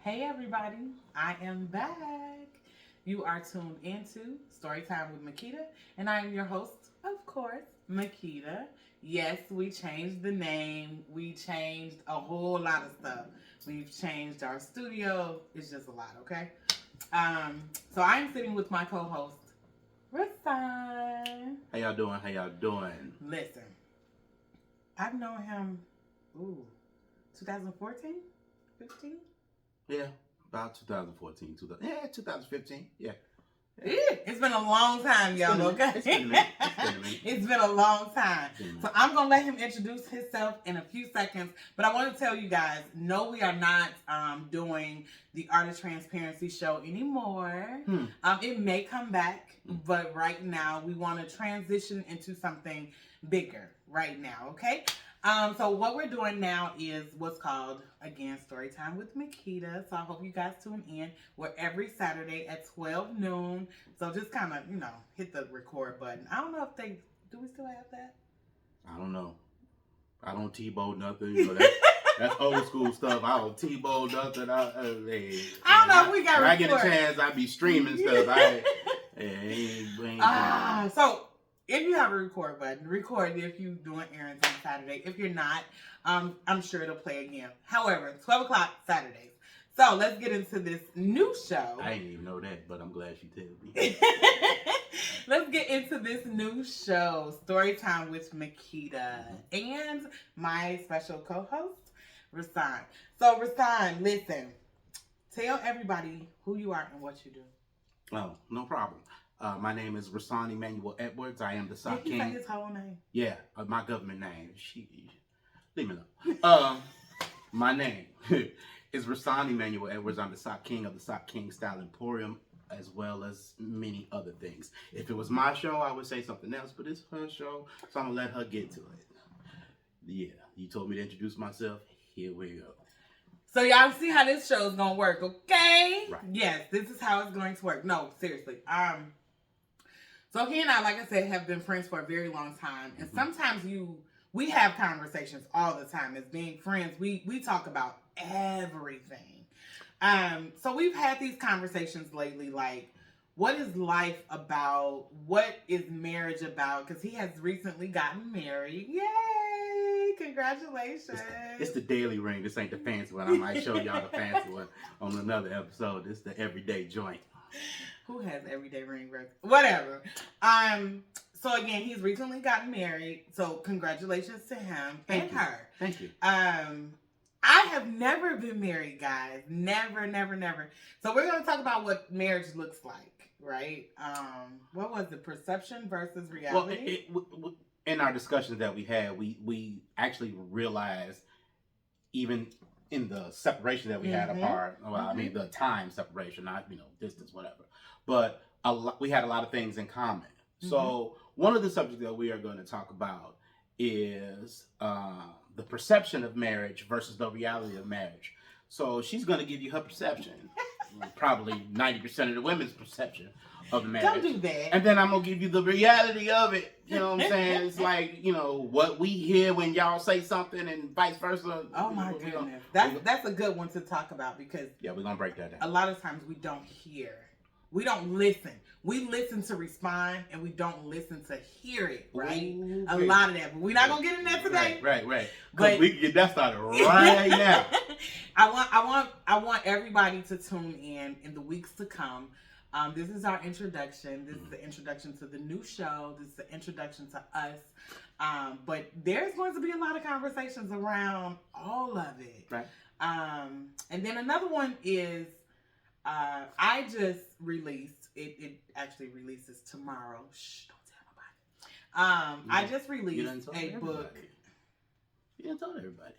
Hey everybody, I am back. You are tuned into Storytime with Mikkita, and I am your host, of course, Mikkita. Yes, we changed the name. We changed a whole lot of stuff. We've changed our studio. It's just a lot, okay? So I'm sitting with my co-host, Rahsaan. How y'all doing? How y'all doing? Listen, I've known him, 2014, 15. Yeah, about 2014, 2015. Yeah. It's been a long time, y'all, okay? It's been a minute. It's been a long time. So I'm going to let him introduce himself in a few seconds. But I want to tell you guys, no, we are not doing the Art of Transparency show anymore. It may come back, but right now we want to transition into something bigger right now, okay? So what we're doing now is what's called, again, Storytime with Mikkita. So I hope you guys tune in. We're every Saturday at 12 noon. So just kind of, hit the record button. I don't know if do we still have that? I don't know. I don't T-bow nothing. That's old school stuff. I don't T-bow nothing. I don't know if we got when I record. get a chance, I be streaming stuff. So if you have a record button, record if you're doing errands on Saturday. If you're not, I'm sure it'll play again. However, 12 o'clock Saturdays. So let's get into this new show. I didn't even know that, but I'm glad she told me. Let's get into this new show, Storytime with Mikkita, and my special co-host, Rahsaan. So Rahsaan, listen, tell everybody who you are and what you do. Oh, no problem. My name is Rahsaan Emmanuel Edwards. I am the SOC Did he King. say his whole name? Yeah, my government name. Leave me alone. My name is Rahsaan Emmanuel Edwards. I'm the SOC King of the SOC King Style Emporium, as well as many other things. If it was my show, I would say something else, but it's her show, so I'm gonna let her get to it. Yeah, you told me to introduce myself. Here we go. So y'all see how this show is gonna work, okay? Right. Yes, this is how it's going to work. No, seriously. So he and I, like I said, have been friends for a very long time, and sometimes we have conversations all the time. As being friends, we talk about everything. So we've had these conversations lately, like, what is life about? What is marriage about? Because he has recently gotten married. Yay! Congratulations. It's the daily ring. This ain't the fancy one. I might show y'all the fancy one on another episode. This is the everyday joint. Who has everyday ring? Whatever. So again, he's recently gotten married. So congratulations to him and her. Thank you. I have never been married, guys. Never, never, never. So we're going to talk about what marriage looks like, right? What was it? Perception versus reality? Well, in our discussions that we had, we actually realized, even in the separation that we had apart, well, I mean, the time separation, not, distance, whatever. But we had a lot of things in common. So one of the subjects that we are going to talk about is the perception of marriage versus the reality of marriage. So she's going to give you her perception, probably 90% of the women's perception of marriage. Don't do that. And then I'm going to give you the reality of it. You know what I'm saying? It's like, what we hear when y'all say something and vice versa. Oh my goodness. That's a good one to talk about because yeah, we're going to break that down. A lot of times we don't hear. We don't listen. We listen to respond and we don't listen to hear it, right? Ooh, a lot of that. But we're not going to get in that today. Right. Because we can get that started right now. I want everybody to tune in the weeks to come. This is our introduction. This is the introduction to the new show. This is the introduction to us. But there's going to be a lot of conversations around all of it. Right. And then another one is I just released, it actually releases tomorrow. Shh, don't tell nobody. I just released a book. You didn't tell everybody.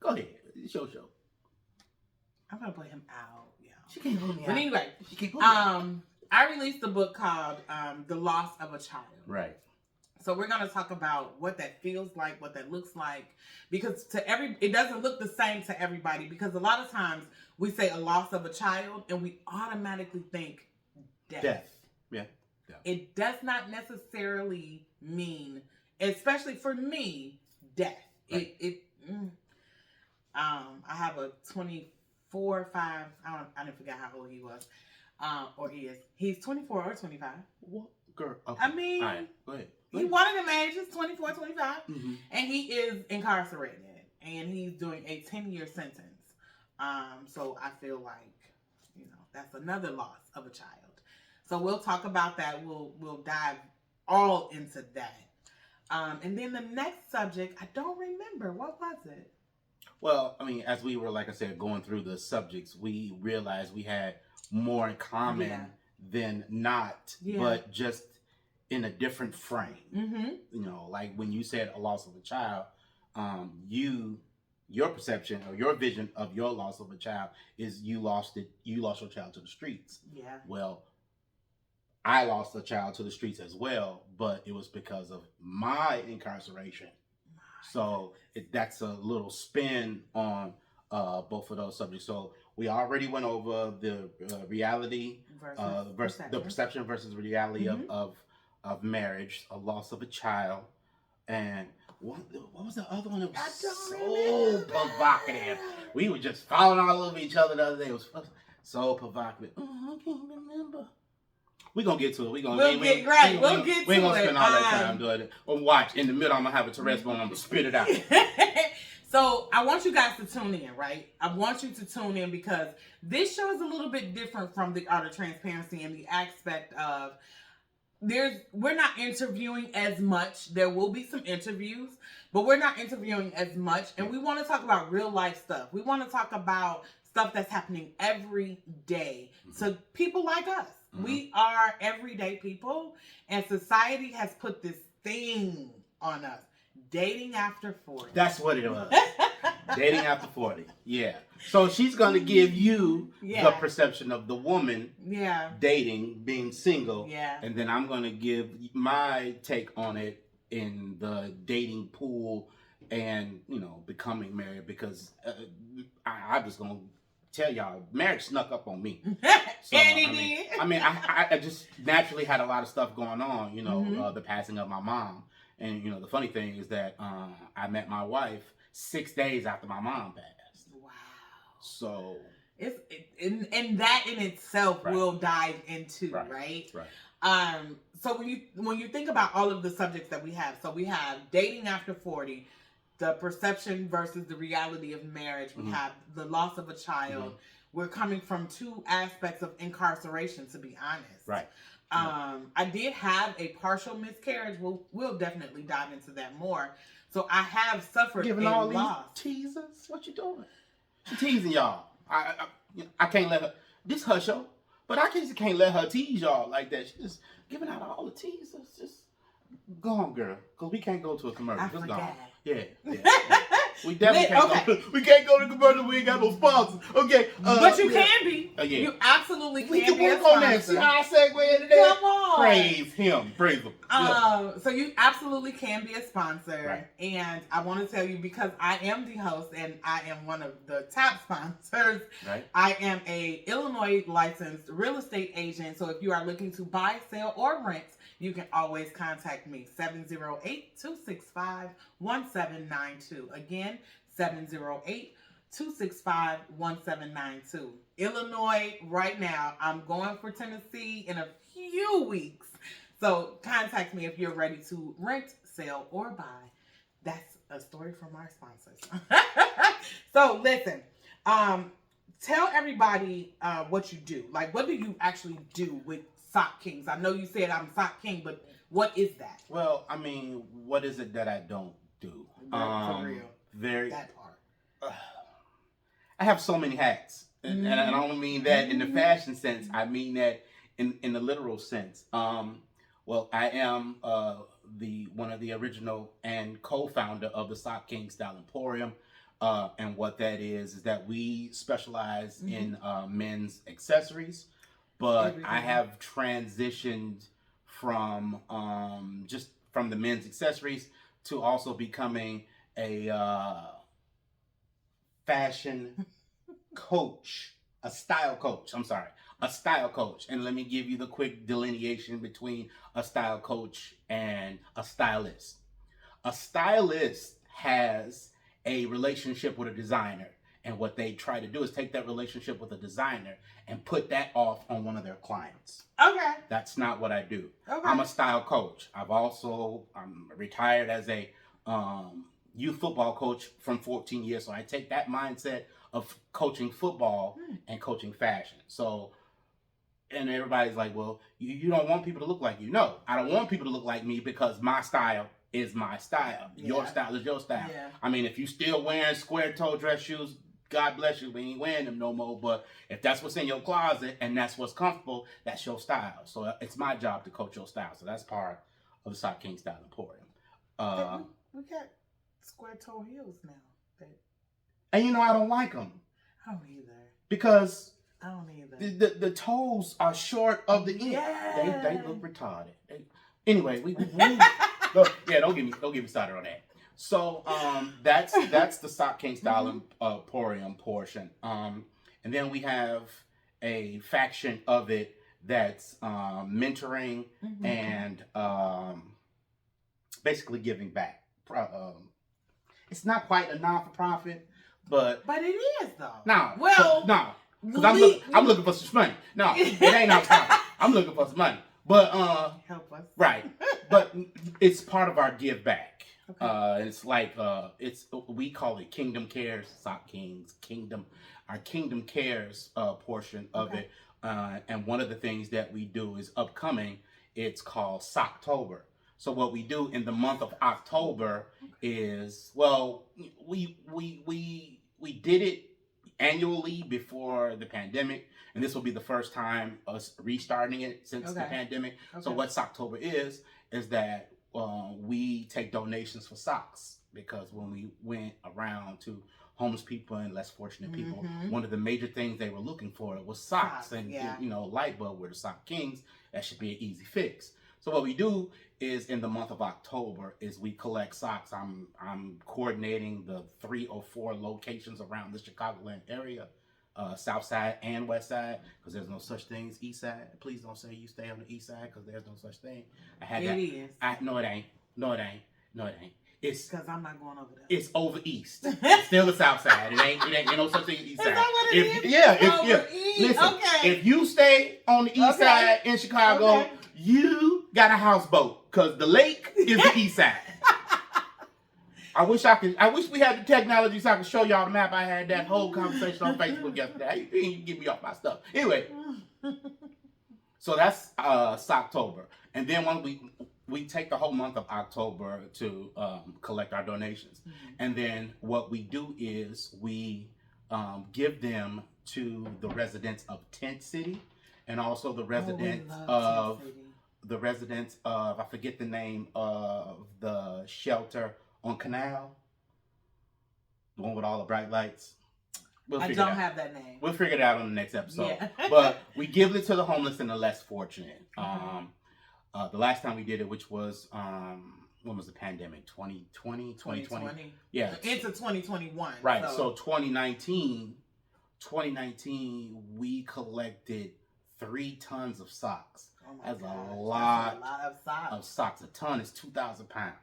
Go ahead. It's your show. I'm going to play him out. Yeah. She can't hold me out. But anyway, she can't hold me out. I released a book called The Loss of a Child. Right. So we're going to talk about what that feels like, what that looks like, because it doesn't look the same to everybody, because a lot of times we say a loss of a child and we automatically think death. Yeah. It does not necessarily mean, especially for me, death. Right. I have a 24 4 or 5. I didn't forget how old he was. Or he is. He's 24 or 25. What girl? Okay. I mean, all right, go ahead. He one of them ages, 24, 25. Mm-hmm. And he is incarcerated. And he's doing a 10-year sentence. So I feel like, that's another loss of a child. So we'll talk about that. We'll dive all into that. And then the next subject, I don't remember. What was it? Well, I mean, as we were, like I said, going through the subjects, we realized we had more in common than not, but just in a different frame. Mm-hmm. Like when you said a loss of a child, your perception or your vision of your loss of a child is you lost your child to the streets. Yeah. Well, I lost a child to the streets as well, but it was because of my incarceration. So that's a little spin on both of those subjects. So we already went over the reality versus the perception versus reality of marriage, a loss of a child, and what was the other one that was so provocative? We were just falling all over each other the other day. It was so provocative. I can't remember. We're going to get to it. We ain't going to spend all that time doing it. Or watch. In the middle, I'm going to have a Tourette's bone. I'm going to spit it out. So I want you guys to tune in, right? I want you to tune in because this show is a little bit different from the Art of Transparency in the aspect of we're not interviewing as much. There will be some interviews, but we're not interviewing as much. And we want to talk about real life stuff. We want to talk about stuff that's happening every day to people like us. We are everyday people, and society has put this thing on us. Dating after 40. That's what it was. Dating after 40. Yeah. So she's going to give you the perception of the woman dating, being single. Yeah. And then I'm going to give my take on it in the dating pool and, becoming married because I'm just going to tell y'all, marriage snuck up on me. So, and he did. I mean, I just naturally had a lot of stuff going on, the passing of my mom. And, the funny thing is that I met my wife 6 days after my mom passed. Wow. So. And that in itself we'll dive into, right? Right. So when you think about all of the subjects that we have, so we have dating after 40, the perception versus the reality of marriage. We have the loss of a child. We're coming from two aspects of incarceration, to be honest. Right. I did have a partial miscarriage. We'll definitely dive into that more. So I have suffered Giving a all loss. These teasers? What you doing? She teasing y'all. I can't let her. This her show, but I just can't let her tease y'all like that. She just giving out all the teasers. Just go on, girl, because we can't go to a commercial. Just go on. Yeah. We definitely can't go. We can't go to commercial. We ain't got no sponsors. Okay. But you can be. Yeah. You absolutely can. We can be work on that. See how I segue into that? Come on. Praise him. Praise him. So you absolutely can be a sponsor. Right. And I want to tell you, because I am the host and I am one of the top sponsors. Right. I am a Illinois licensed real estate agent. So if you are looking to buy, sell, or rent, you can always contact me, 708-265-1792. Again, 708-265-1792. Illinois, right now. I'm going for Tennessee in a few weeks. So contact me if you're ready to rent, sell, or buy. That's a story from our sponsors. So listen, tell everybody what you do. Like, what do you actually do with Sock Kings? I know you said I'm Sock King, but what is that? Well, I mean, what is it that I don't do? For real. That part. I have so many hats. And I don't mean that in the fashion sense. I mean that in the literal sense. Well, I am one of the original and co-founder of the Sock King Style Emporium. And what that is that we specialize in men's accessories. But I have transitioned from just from the men's accessories to also becoming a fashion coach, a style coach. And let me give you the quick delineation between a style coach and a stylist. A stylist has a relationship with a designer, And what they try to do is take that relationship with a designer and put that off on one of their clients. Okay. That's not what I do. Okay. I'm a style coach. I'm retired as a youth football coach from 14 years. So I take that mindset of coaching football and coaching fashion. So, and everybody's like, well, you don't want people to look like you. No, I don't want people to look like me because my style is my style. Yeah. Your style is your style. Yeah. I mean, if you still wearing square toe dress shoes, God bless you, we ain't wearing them no more. But if that's what's in your closet and that's what's comfortable, that's your style. So it's my job to coach your style. So that's part of the Sock King Style Emporium. We got square toe heels now. And you know, I don't like them. I don't either. Because I don't either. The toes are short of the end. Yeah. They look retarded. Anyway, we don't get me started on that. So that's the Sock King Style Emporium portion. And then we have a faction of it that's mentoring and basically giving back. It's not quite a non-for-profit, but it is though. Because I'm looking for some money. No, it ain't non-for-profit. I'm looking for some money, but help us. Right, but it's part of our give back. Okay. It's like we call it Kingdom Cares, Sock Kings Kingdom, our Kingdom Cares portion of it. And one of the things that we do is upcoming. It's called Socktober. So what we do in the month of October is, well, we did it annually before the pandemic, and this will be the first time us restarting it since the pandemic. So what Socktober is that we take donations for socks, because when we went around to homeless people and less fortunate people, one of the major things they were looking for was socks. And you know, light bulb, we're the Sock Kings. That should be an easy fix. So what we do is in the month of October is we collect socks. I'm coordinating the 3 or 4 locations around the Chicagoland area, South Side and West Side, because there's no such thing as East Side. Please don't say you stay on the East Side, because there's no such thing. No, it ain't. No, it ain't. It's because I'm not going over there. It's over East. It's still the South Side. It ain't no such thing as East Side. Is that what it is? Yeah. East. Listen, if you stay on the East Side in Chicago, you got a houseboat, because the lake is the East Side. I wish we had the technology so I could show y'all the map. I had that whole conversation on Facebook yesterday. You can get me off my stuff. Anyway, so that's Socktober. And then when we take the whole month of October to collect our donations. And then what we do is we give them to the residents of Tent City, and also the residents I forget the name of the shelter on Canal, the one with all the bright lights. I don't have that name. We'll figure it out on the next episode. Yeah. But we give it to the homeless and the less fortunate. The last time we did it, which was when was the pandemic? 2020? Yeah. Into 2021. Right. So 2019, we collected 3 tons of socks. Oh my That's gosh, a lot of socks. A ton is 2,000 pounds.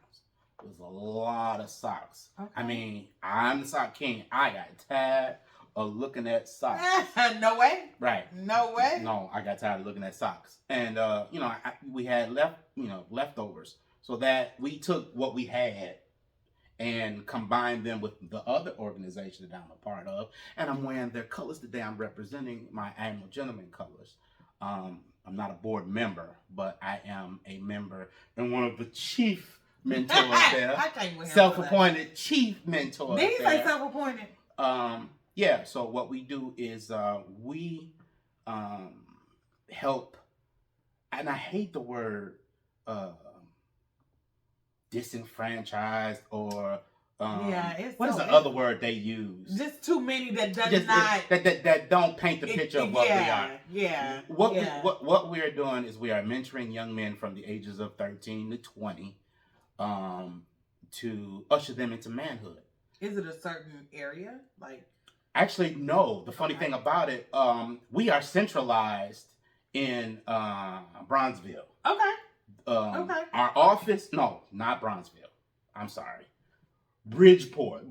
It was a lot of socks. Okay. I mean, I'm the Sock King. I got tired of looking at socks. No way. Right. No way. No, I got tired of looking at socks. And we had leftovers. So that we took what we had and combined them with the other organization that I'm a part of. And I'm wearing their colors today. I'm representing my Animal Gentleman colors. I'm not a board member, but I am a member and one of the chief mentors there. I can't wait. Self-appointed chief mentor. Did he say self-appointed? Yeah, so what we do is we help, and I hate the word disenfranchised, or what is the other word they use? Just too many that that don't paint the picture of what we are. Yeah. What we're doing is we are mentoring young men from the ages of 13 to 20 to usher them into manhood. Is it a certain area? Like, actually, no. The funny thing about it, we are centralized in Bronzeville. Okay. Our office, no, not Bronzeville. I'm sorry. Bridgeport.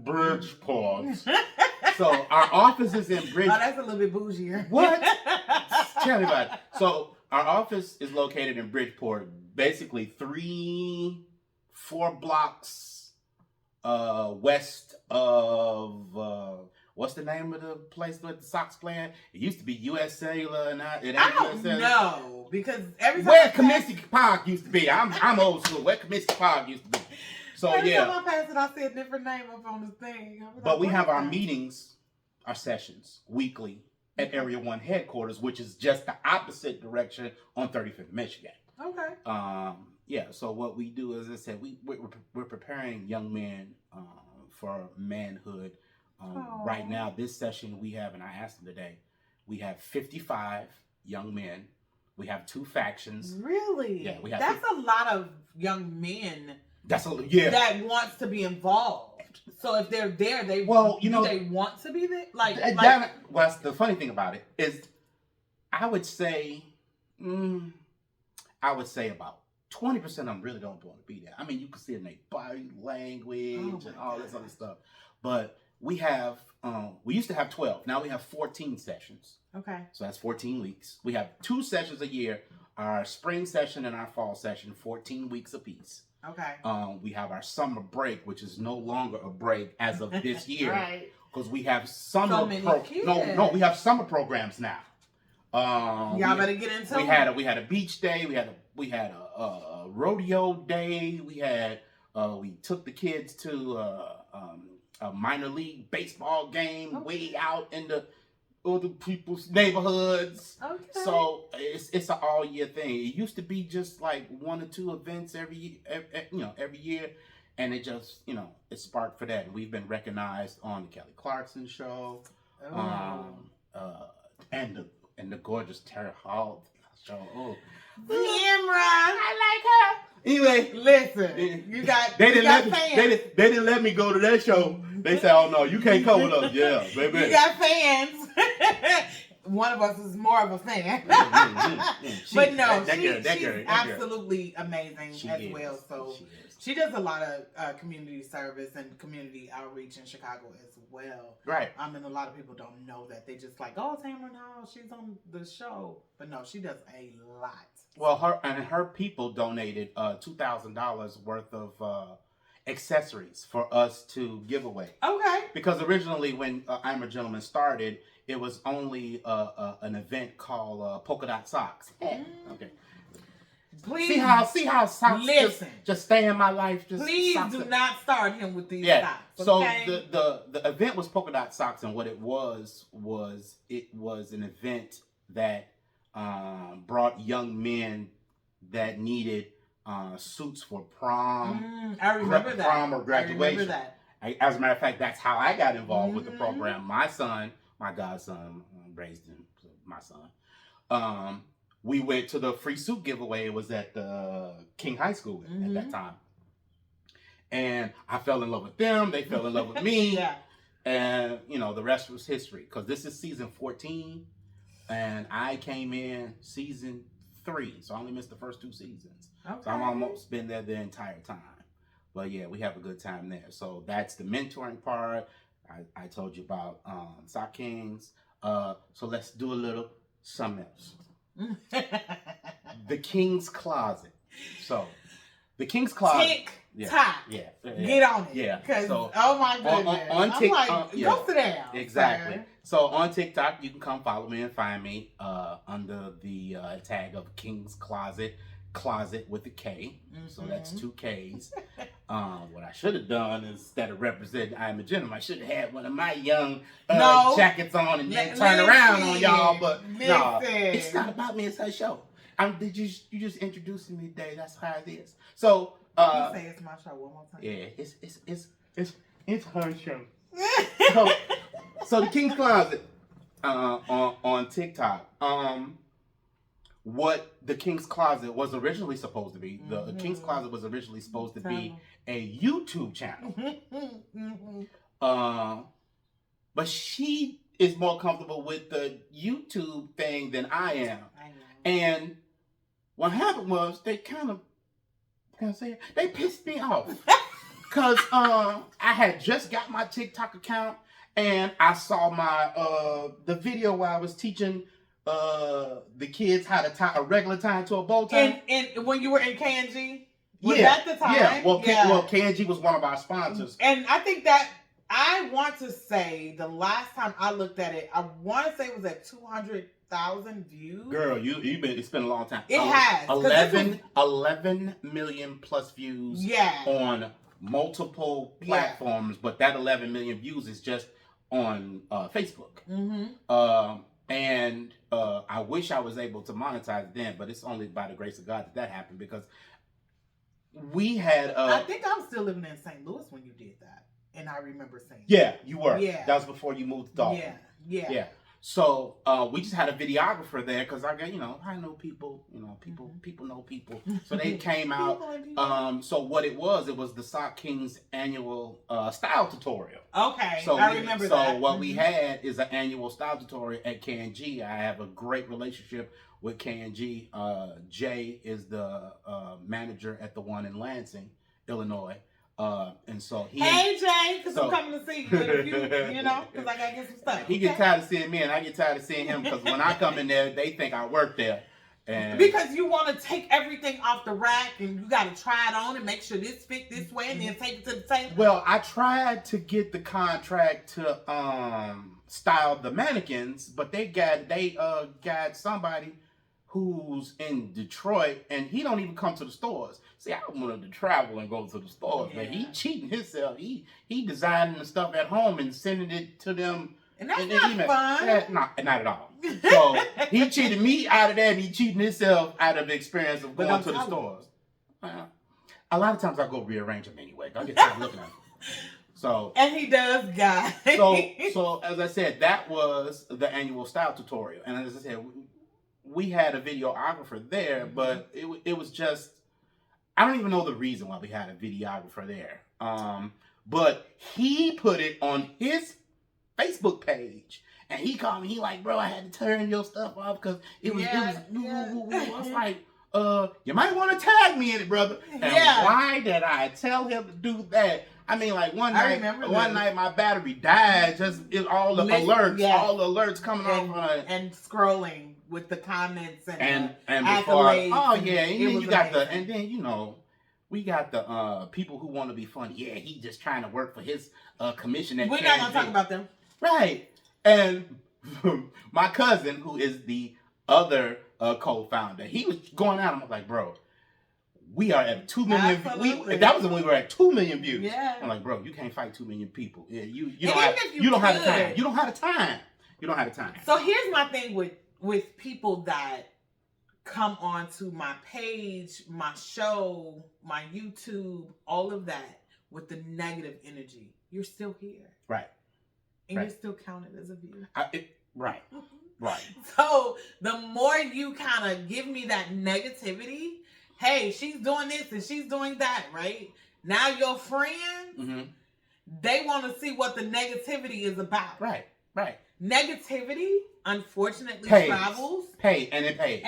So our office is in Bridgeport. Oh, that's a little bit bougier. What? Tell me about it. So our office is located in Bridgeport, basically 4 blocks west of what's the name of the place with the Sox playing? It used to be US Cellular, and now it ain't I don't US Cellular. know because every time Where Comiskey Park used to be. I'm old school. Where Comiskey Park used to be. So every yeah. time I pass it, I see a different name up on the thing. But we have our meetings, our sessions weekly at Area 1 headquarters, which is just the opposite direction on 35th Michigan. Okay. Yeah. So what we do is, as I said, we're preparing young men for manhood. Right now, this session we have, and I asked them today, we have 55 young men. We have 2 factions. Really? Yeah. We have. That's a lot of young men. That's that wants to be involved. So if they're there, they do they want to be there? Well, the funny thing about it is, I would say about 20% of them really don't want to be there. I mean, you can see it in their body language and all this other stuff. But we have, we used to have 12. Now we have 14 sessions. Okay. So that's 14 weeks. We have 2 sessions a year. Our spring session and our fall session, 14 weeks apiece. Okay. We have our summer break, which is no longer a break as of this year, right? Because we have summer. We have summer programs now. Y'all better get into. We had a beach day. We had a rodeo day. We took the kids to a minor league baseball game way out in the other people's neighborhoods. Okay. So it's an all year thing. It used to be just like 1 or 2 events every year, and it just it sparked for that. And we've been recognized on the Kelly Clarkson show, and the gorgeous Terry Hall show. Oh, I like her. Anyway, listen, you got fans. They didn't let me go to that show. They said, "Oh no, you can't come with us." Yeah, baby. You got fans. One of us is more of a fan. But no, she's absolutely amazing as well. So she does a lot of community service and community outreach in Chicago as well. Right. And a lot of people don't know that. They just like, oh, Tamron Hall, she's on the show. But no, she does a lot. Well, her people donated $2,000 worth of accessories for us to give away. Okay. Because originally, when I'm a Gentleman started, it was only an event called Polka Dot Socks. Okay. Please see how socks just stay in my life. Please do not start him with these socks. Okay? So the event was Polka Dot Socks, and what it was an event that brought young men that needed suits for prom. I remember that. Prom or graduation. I remember that. As a matter of fact, that's how I got involved with the program. My son, my godson, raised him, my son. We went to the free suit giveaway. It was at King High School at that time. And I fell in love with them. They fell in love with me. Yeah. And, the rest was history. Because this is season 14. And I came in season 3. So I only missed the first 2 seasons. Okay. So I'm almost been there the entire time. But yeah, we have a good time there. So that's the mentoring part. I told you about Sock Kings. So let's do a little something else. The King's Closet. So the King's Closet. TikTok. Yeah. Get on it. Yeah. Because, oh my goodness. On TikTok. Go sit down. Exactly. Sir. So on TikTok, you can come follow me and find me under the tag of King's Closet with a K. So that's 2 Ks. What I should have done instead of representing I'm a Gentleman, I should have had one of my young jackets on and then turn around on y'all. But no, it's not about me. It's her show. You just introducing me today. That's how it is. So can you say it's my show one more time? Yeah, it's her show. So the King's Closet on TikTok. What the King's Closet was originally supposed to be. The King's Closet was originally supposed to be a YouTube channel. But she is more comfortable with the YouTube thing than I am. And what happened was they they pissed me off. Cause I had just got my TikTok account and I saw my the video where I was teaching the kids how to tie a regular tie into a bow tie. And when you were in KNG? Was that the time? Yeah. Well, KNG was one of our sponsors. And I think that I want to say the last time I looked at it, I want to say it was at 200,000 views. Girl, it's been a long time. It has 11 million plus views. Yeah. On multiple platforms, but that 11 million views is just on Facebook. Mm-hmm. And I wish I was able to monetize it then, but it's only by the grace of God that happened because we had. I think I was still living in St. Louis when you did that, and I remember saying. Yeah, you were. Yeah, that was before you moved to Dalton. Yeah. So we just had a videographer there because I know people. People know people. So they came out. So what it was the Sock Kings annual style tutorial. Okay, so I remember that. So what we had is an annual style tutorial at KNG. I have a great relationship with KNG. Jay is the manager at the one in Lansing, Illinois. And so hey Jay, because I'm coming to see you in a few, because I gotta get some stuff. He gets tired of seeing me, and I get tired of seeing him because when I come in there, they think I work there. And because you want to take everything off the rack and you got to try it on and make sure this fit this way and then take it to the table. Well, I tried to get the contract to style the mannequins, but they got somebody who's in Detroit, and he don't even come to the stores. See, I wanted to travel and go to the stores, but he cheating himself. He designing the stuff at home and sending it to them. And that's not fun. Not at all. So he cheated me out of that, and he cheating himself out of the experience of going to the stores. A lot of times I go rearrange them anyway. I get tired of looking at them. So and he does, guys. So as I said, that was the annual style tutorial, and as I said, we had a videographer there, but it was just, I don't even know the reason why we had a videographer there. But he put it on his Facebook page, and he called me. He like, bro, I had to turn your stuff off because it was. I was like, you might want to tag me in it, brother. And why did I tell him to do that? I mean, like one night my battery died. Just all the alerts coming off and scrolling with the comments and before accolades. And then we got the people who want to be funny. Yeah, he just trying to work for his commission. We're not gonna talk about them, right? And my cousin, who is the other co-founder, he was going out. I'm like, bro, we are at 2 million. That was when we were at 2 million views. Yeah. I'm like, bro, you can't fight 2 million people. Yeah, you don't have the time. You don't have the time. So here's my thing with people that come onto my page, my show, my YouTube, all of that with the negative energy. You're still here. Right. And you're still counted as a viewer. Right. So the more you kind of give me that negativity, hey, she's doing this and she's doing that, right? Now your friends, they want to see what the negativity is about. Right. Negativity, unfortunately, travels. And it pays.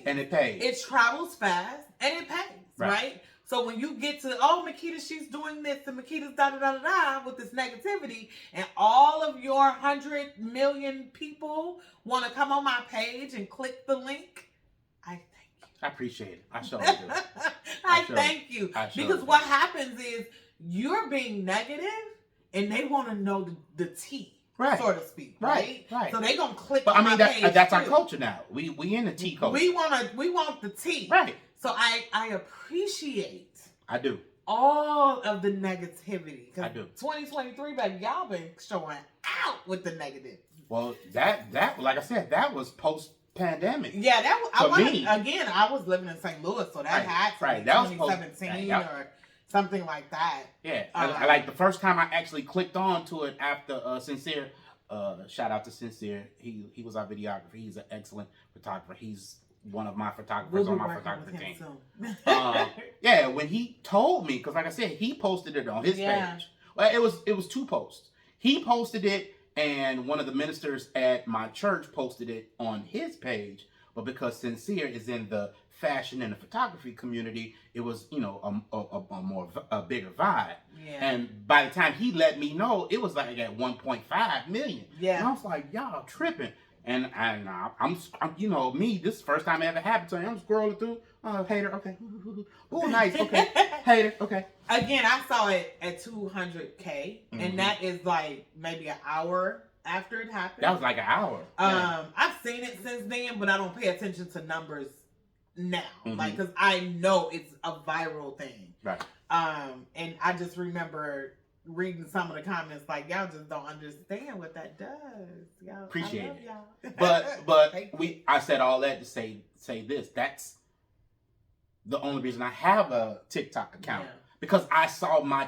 It travels fast and it pays, right? So when you get to, Mikkita, she's doing this, and Mikkita's da-da-da-da-da with this negativity, and all of your 100 million people want to come on my page and click the link, I thank you. I appreciate it. I sure do. I thank you. Because what happens is you're being negative, and they want to know the tea. Right. So to speak, right? Right. So they gonna click. But on my page that's our culture now. We in the tea culture. We want the tea. Right. So I appreciate. I do. All of the negativity. I do. 2023, baby, y'all been showing out with the negative. Well, that like I said, that was post-pandemic. Yeah, that was. Me. Again, I was living in St. Louis, so that had to be 2017 or something like that. Yeah, like the first time I actually clicked on to it after Sincere. Shout out to Sincere. He was our videographer. He's an excellent photographer. He's one of my photographers on my photography team. Yeah, when he told me, because like I said, he posted it on his page. Well, it was 2 posts. He posted it, and one of the ministers at my church posted it on his page. but because Sincere is in the fashion and the photography community, it was, you know, a bigger vibe. Yeah. And by the time he let me know, it was like at 1.5 million. Yeah. And I was like, y'all tripping. And I'm you know, me, this is the first time it ever happened to me. I'm scrolling through. Oh, hater, okay. Oh, nice, okay. Hater, okay. Again, I saw it at 200K, and that is like maybe an hour after it happened. That was like an hour. I've seen it since then, but I don't pay attention to numbers now, like, because I know it's a viral thing. Right. And I just remember reading some of the comments like, y'all just don't understand what that does. Y'all, appreciate it. Y'all. But I said all that to say this. That's the only reason I have a TikTok account, because I saw my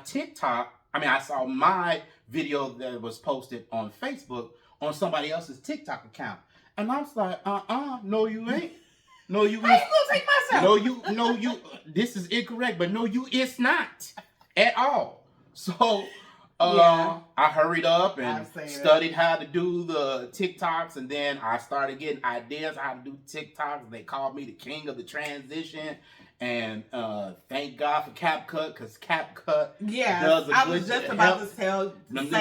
I saw my video that was posted on Facebook on somebody else's TikTok account, and I was like, no, you ain't. No, you ain't. How you gonna take myself? No, you. This is incorrect, but no, you. It's not at all. So, I hurried up and studied how to do the TikToks, and then I started getting ideas how to do TikToks. They called me the king of the transition, and thank God for CapCut, because CapCut does a good. I was just about to tell. Let me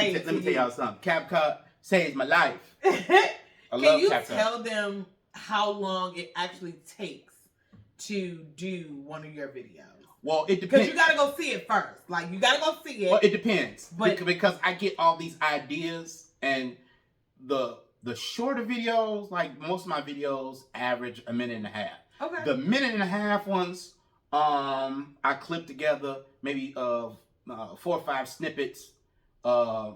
tell y'all something. CapCut saves my life. Can you tell them how long it actually takes to do one of your videos? Well, it depends. Because you gotta go see it first. Like, you gotta go see it. Well, it depends. Because I get all these ideas, and the shorter videos, like most of my videos average a minute and a half. Okay. The minute and a half ones, I clip together maybe 4 or 5 snippets. I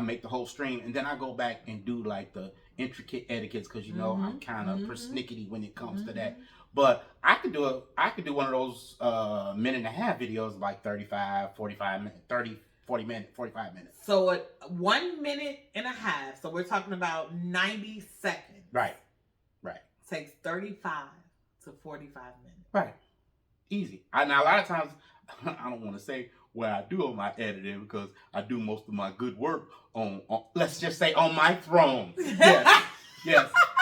make the whole stream, and then I go back and do like the intricate etiquettes, because you know I'm kind of persnickety when it comes to that. But I could do one of those minute and a half videos, like 35, 45 minutes, 30, 40 minutes, 45 minutes. So at 1 minute and a half, so we're talking about 90 seconds. Right. Takes 35 to 45 minutes. Right. Easy. Now a lot of times, I don't want to say what I do on my editing, because I do most of my good work on let's just say on my throne. Yes.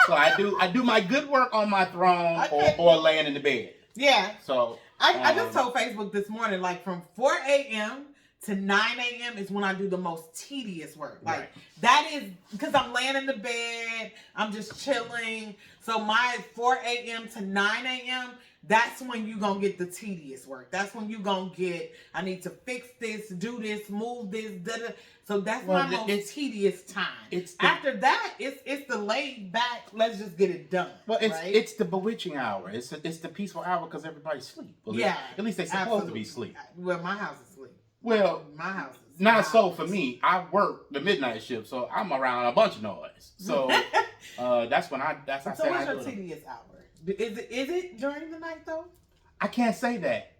So I do my good work on my throne, or laying in the bed. Yeah. So I just told Facebook this morning, like from 4 a.m. to 9 a.m. is when I do the most tedious work. Like that is because I'm laying in the bed, I'm just chilling. So my 4 a.m. to 9 a.m., that's when you gonna get the tedious work. That's when you gonna get, I need to fix this, do this, move this, da-da. So that's my most tedious time. After that, it's the laid back, let's just get it done. Well, it's the bewitching hour. It's the peaceful hour, because everybody's asleep. Well, at least they're supposed to be asleep. Well, my house is asleep. Well, my house is not so for me. I work the midnight shift, so I'm around a bunch of noise. So that's when I what's your tedious hour? Is it during the night though? I can't say that.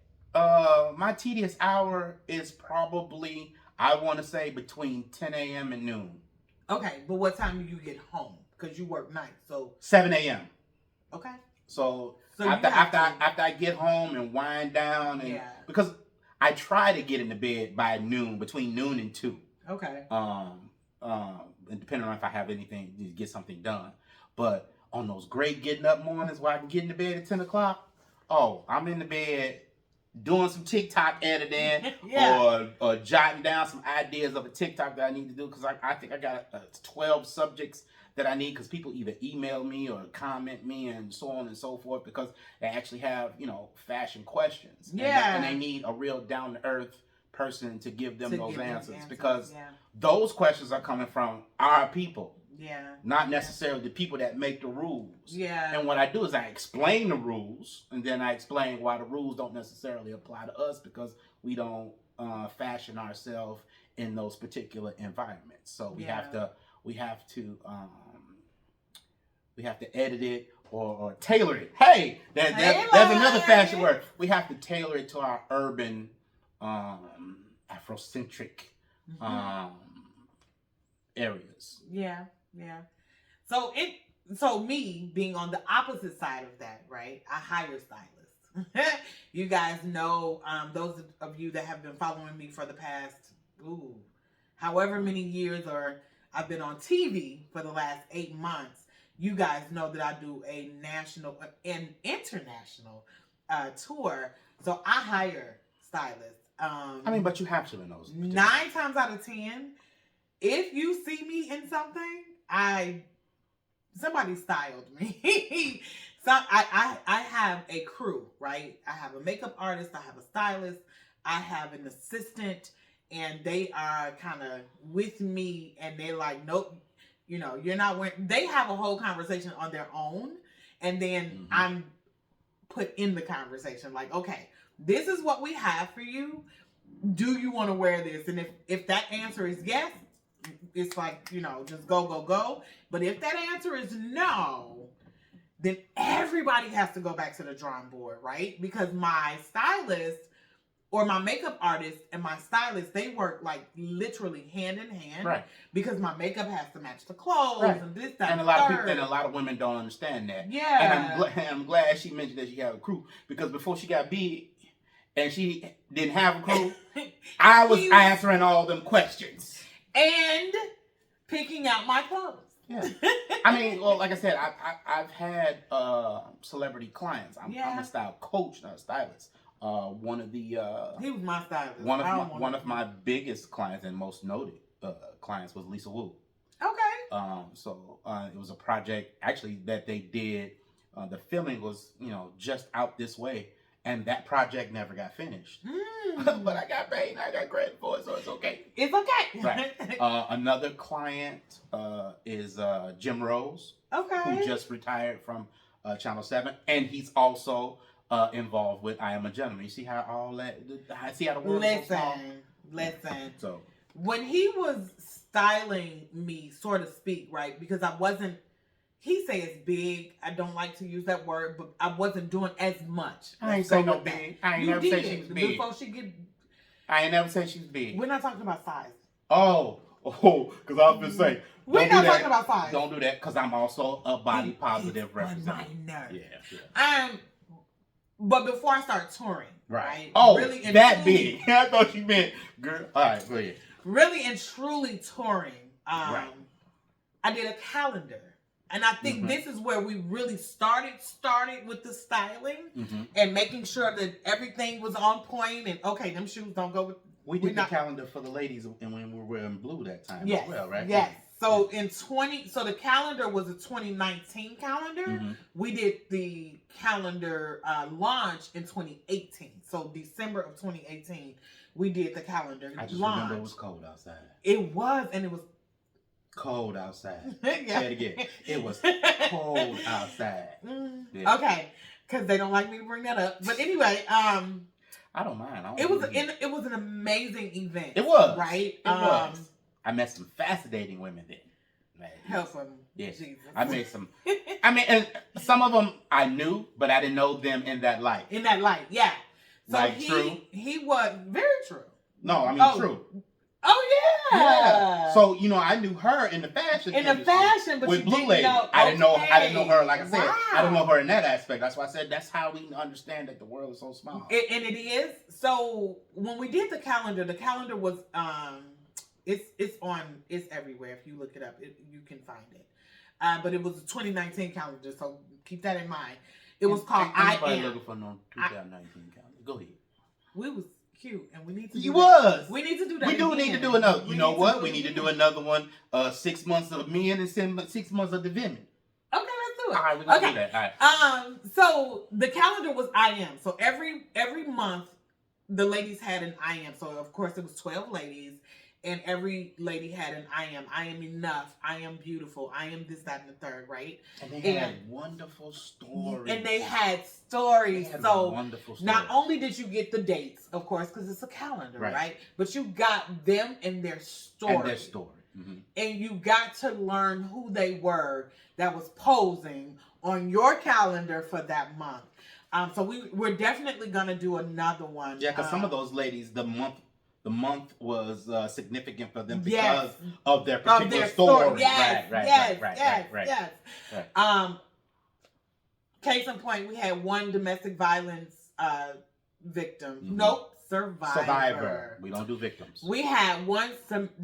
My tedious hour is probably, I want to say, between 10 a.m. and noon. Okay, but what time do you get home? Because you work night, so 7 a.m. Okay. So after I get home and wind down, and because I try to get into bed by noon, between noon and 2. Okay. And depending on if I have anything to get something done, but on those great getting up mornings where I can get into bed at 10 o'clock, I'm in the bed doing some TikTok editing or jotting down some ideas of a TikTok that I need to do, because I think I got 12 subjects that I need, because people either email me or comment me and so on and so forth, because they actually have, fashion questions. And they need a real down-to-earth person to give them those answers, because those questions are coming from our people. Yeah. Not necessarily the people that make the rules. Yeah. And what I do is I explain the rules, and then I explain why the rules don't necessarily apply to us, because we don't fashion ourselves in those particular environments. So we have to edit it or tailor it. Hey, there's another fashion word. We have to tailor it to our urban, Afrocentric areas. Yeah. Yeah. So me being on the opposite side of that, right? I hire stylists. You guys know, those of you that have been following me for the past, however many years, or I've been on TV for the last 8 months, you guys know that I do a national and international tour. So I hire stylists. I mean, but you have to in those. 9 times out of 10, if you see me in something, somebody styled me. So I have a crew, right? I have a makeup artist, I have a stylist, I have an assistant, and they are kind of with me, and they're like, nope, you're not wearing. They have a whole conversation on their own, and then I'm put in the conversation, like, okay, this is what we have for you. Do you want to wear this? And if that answer is yes, it's like, just go. But if that answer is no, then everybody has to go back to the drawing board, right? Because my stylist or my makeup artist and my stylist, they work like literally hand in hand, right? Because my makeup has to match the clothes, right. And this, that, and a lot of people, and a lot of women don't understand that. Yeah, and I'm glad she mentioned that she had a crew, because before she got big and she didn't have a crew, I was answering all them questions and picking out my clothes. Yeah, I mean, well, like I said, I've had celebrity clients. I'm a style coach, not a stylist. One of the he was my stylist. One of my biggest clients and most noted clients was Lisa Wu. Okay. So it was a project actually that they did. The filming was just out this way, and that project never got finished. But I got paid. I got credit for it, so it's okay. It's okay. Right. Another client is Jim Rose. Okay. Who just retired from Channel 7, and he's also involved with I Am a Gentleman. You see how all that? See how the world is so small? Listen. So when he was styling me, so to speak, right? Because I wasn't. He says big. I don't like to use that word, but I wasn't doing as much. I ain't say no big. I ain't never say she was big. Before she get. I ain't never say she was big. We're not talking about size. Oh, because I was gonna say. We're not talking about size. Don't do that, because I'm also a body positive representative. Yeah. But before I start touring, right? Oh, really that big. I thought you meant girl. All right, go ahead. Really and truly touring. I did a calendar. And I think this is where we really started with the styling and making sure that everything was on point. And okay, them shoes don't go with. We did the calendar for the ladies, and when we were wearing blue that time as well, right? Yes. So so the calendar was a 2019 calendar. We did the calendar launch in 2018. So December of 2018, we did the calendar launch. I just remember it was cold outside. It was, and it was cold outside. Say it again. It was cold outside. Yeah. Okay, because they don't like me to bring that up. But anyway, I don't mind. It was an amazing event. It was right. It was. I met some fascinating women then. Help them. Yes. Jesus. I met some. I mean, and some of them I knew, but I didn't know them in that light. Yeah. So like true. He was very true. No, I mean true. Oh yeah. So I knew her in the fashion. But with Blue Lady. I didn't know her. Like I said, I didn't know her in that aspect. That's why I said that's how we understand that the world is so small. And it is. So when we did the calendar was it's everywhere. If you look it up, you can find it. But it was a 2019 calendar, so keep that in mind. It was called I Am. Looking for no 2019 calendar. Go ahead. We was cute, and we need to. We need to do that. We do need to do another. You know what? We need to do another one. 6 months of the men and 6 months of the women. Okay, let's do it. All right, we're gonna do that. All right. So the calendar was I Am. So every month, the ladies had an I Am. So of course it was 12 ladies. And every lady had an I am. I am enough. I am beautiful. I am this, that, and the third, right? And they had wonderful stories. So wonderful stories. Not only did you get the dates, of course, because it's a calendar, right? But you got them and their story. And you got to learn who they were that was posing on your calendar for that month. So we're definitely going to do another one. Yeah, because some of those ladies, the month was significant for them because of their particular story. Yes. Case in point, we had one domestic violence victim. Nope, survivor. We don't do victims. We had one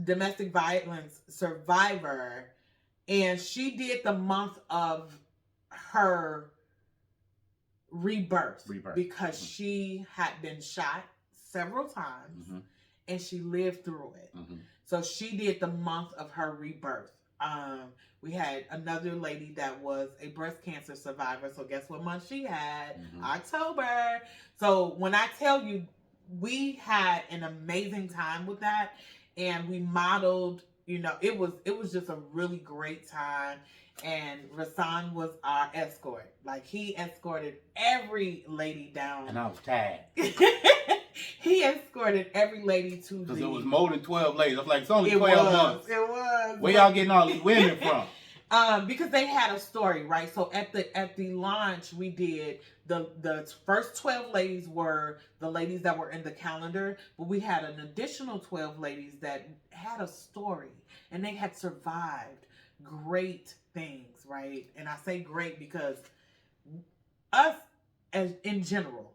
domestic violence survivor And she did the month of her rebirth. Because she had been shot several times and she lived through it. So she did the month of her rebirth. We had another lady that was a breast cancer survivor. So guess what month she had? October. So when I tell you, we had an amazing time with that, and we modeled. It was just a really great time. And Rahsaan was our escort. Like, he escorted every lady down. And I was tired. He escorted every lady to the... Because it was more than 12 ladies. I was like, it's only 12 months. It was. Where y'all getting all these women from? Because they had a story, right? So at the launch, we did the first 12 ladies were the ladies that were in the calendar, but we had an additional 12 ladies that had a story, and they had survived great things, right? And I say great because us, as in general,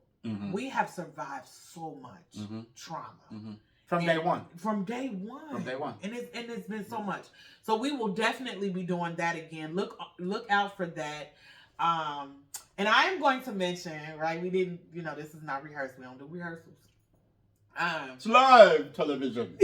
we have survived so much trauma. From day one. From day one. And it's been so much. So we will definitely be doing that again. Look out for that. And I am going to mention, right? We didn't, this is not rehearsed. We don't do rehearsals. It's live television.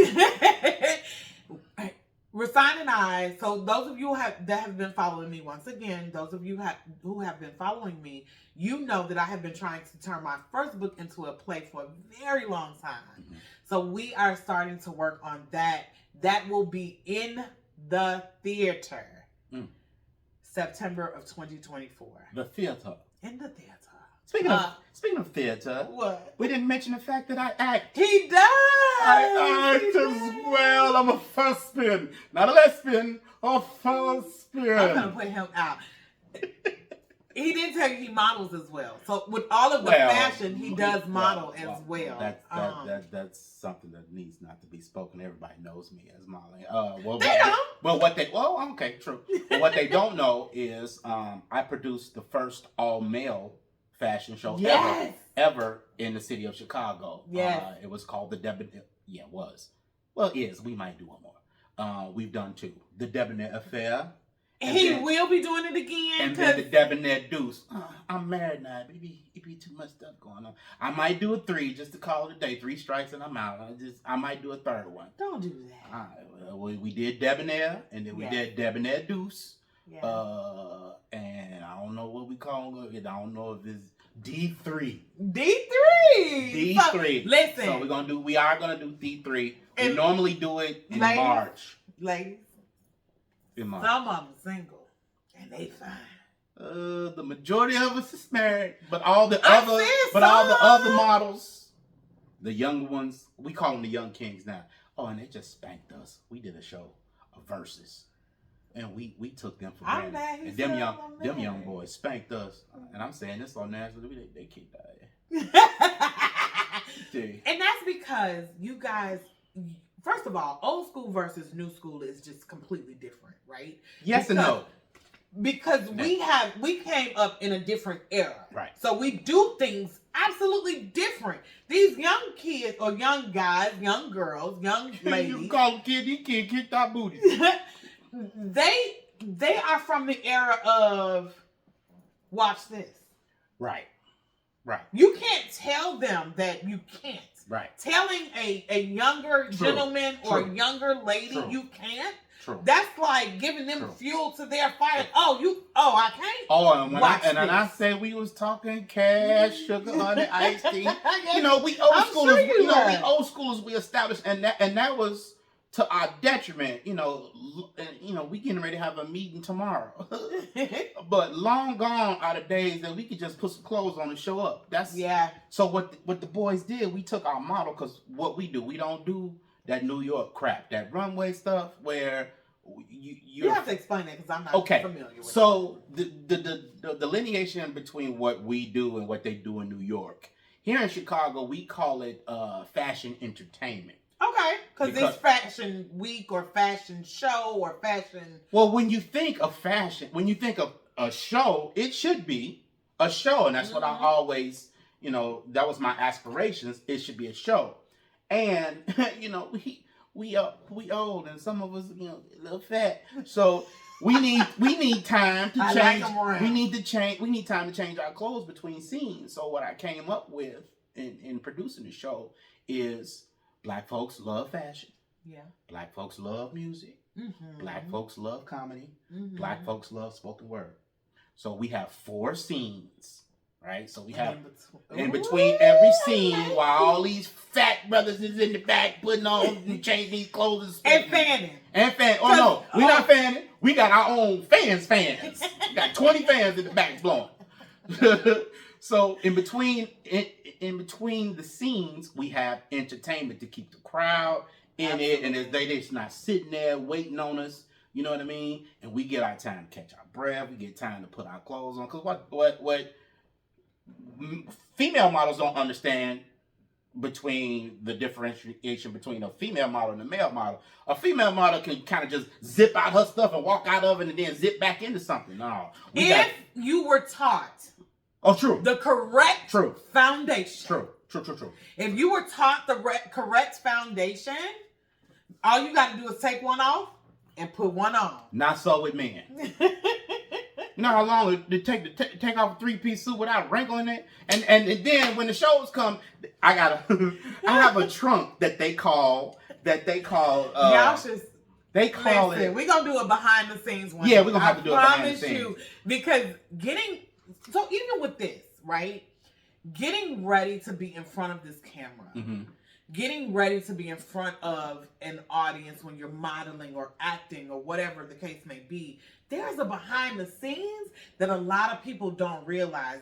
Rahsaan and I, so those of you that have been following me, once again, those of you who have been following me, you know that I have been trying to turn my first book into a play for a very long time. So we are starting to work on that. That will be in the theater September of 2024. The theater. In the theater. Speaking of theater, what? We didn't mention the fact that I act. He does. I act as well. I'm a thespian, not a lesbian. A thespian. I'm gonna put him out. He did tell you he models as well. So with all of the fashion, he does model as well. That's something that needs not to be spoken. Everybody knows me as modeling. They don't. Okay, true. But what they don't know is I produced the first all-male fashion show ever in the city of Chicago. Yes. It was called the Debonair. Yeah, it was. Well, it is. We might do one more. We've done two. The Debonair Affair. He will be doing it again. And then the Debonair Deuce. I'm married now. It be too much stuff going on. I might do a 3 just to call it a day. 3 strikes and I'm out. I might do a third one. Don't do that. We did Debonair, and then we did Debonair Deuce. Yeah. And I don't know what we call it. I don't know if it's D3. D3. D3. Listen. So we are gonna do D3. We normally do it in March. Ladies. In March. Some of them single, and they fine. The majority of us is married, but all the other models, the young ones, we call them the young kings now. Oh, and they just spanked us. We did a show of verses. And we took them for granted. And them young boys spanked us. And I'm saying this on national, they kicked out. And that's because you guys, first of all, old school versus new school is just completely different, right? Yes and no. Because we came up in a different era. Right. So we do things absolutely different. These young kids or young guys, young girls, young ladies. You call them kid, these kids kicked our booties. They are from the era of watch this. Right. You can't tell them that you can't. Right. Telling a younger gentleman or younger lady you can't. True. That's like giving them fuel to their fire. I can't. Oh, and when I said we was talking cash, sugar, honey, iced tea. We old schoolers. We old schoolers. We established, and that was to our detriment. We getting ready to have a meeting tomorrow. But long gone are the days that we could just put some clothes on and show up. So what the boys did, we took our model, because what we do, we don't do that New York crap, that runway stuff where you have to explain it because I'm not familiar with it. So the delineation between what we do and what they do in New York. Here in Chicago, we call it fashion entertainment. Okay, because it's fashion week or fashion show or fashion. Well, when you think of fashion, when you think of a show, it should be a show, and that's what I always, that was my aspirations. It should be a show. And we old, and some of us a little fat. So we need time to I change. like 'em round. We need time to change our clothes between scenes. So what I came up with in producing the show is Black folks love fashion. Yeah. Black folks love music. Mm-hmm. Black folks love comedy. Mm-hmm. Black folks love spoken word. So we have 4 scenes, right? So we have in between every scene, while all these fat brothers is in the back putting on and changing these clothes and fanning. Oh no, we're not fanning. We got our own fans. We got 20 fans in the back blowing. So in between the scenes, we have entertainment to keep the crowd in it, and they just not sitting there waiting on us. You know what I mean? And we get our time to catch our breath. We get time to put our clothes on. Because what female models don't understand between the differentiation between a female model and a male model. A female model can kind of just zip out her stuff and walk out of it and then zip back into something. No. You were taught true. the correct foundation. True. If you were taught the correct foundation, all you got to do is take one off and put one on. Not so with men. You know how long it take to take off a 3-piece suit without wrinkling it? And then when the shows come, I have a trunk that they call y'all should they call it. We're gonna do a behind the scenes one. Yeah, we're gonna have to do it behind the scenes. I promise you, because even with this, right? Getting ready to be in front of this camera. Mm-hmm. Getting ready to be in front of an audience when you're modeling or acting or whatever the case may be, there's a behind the scenes that a lot of people don't realize.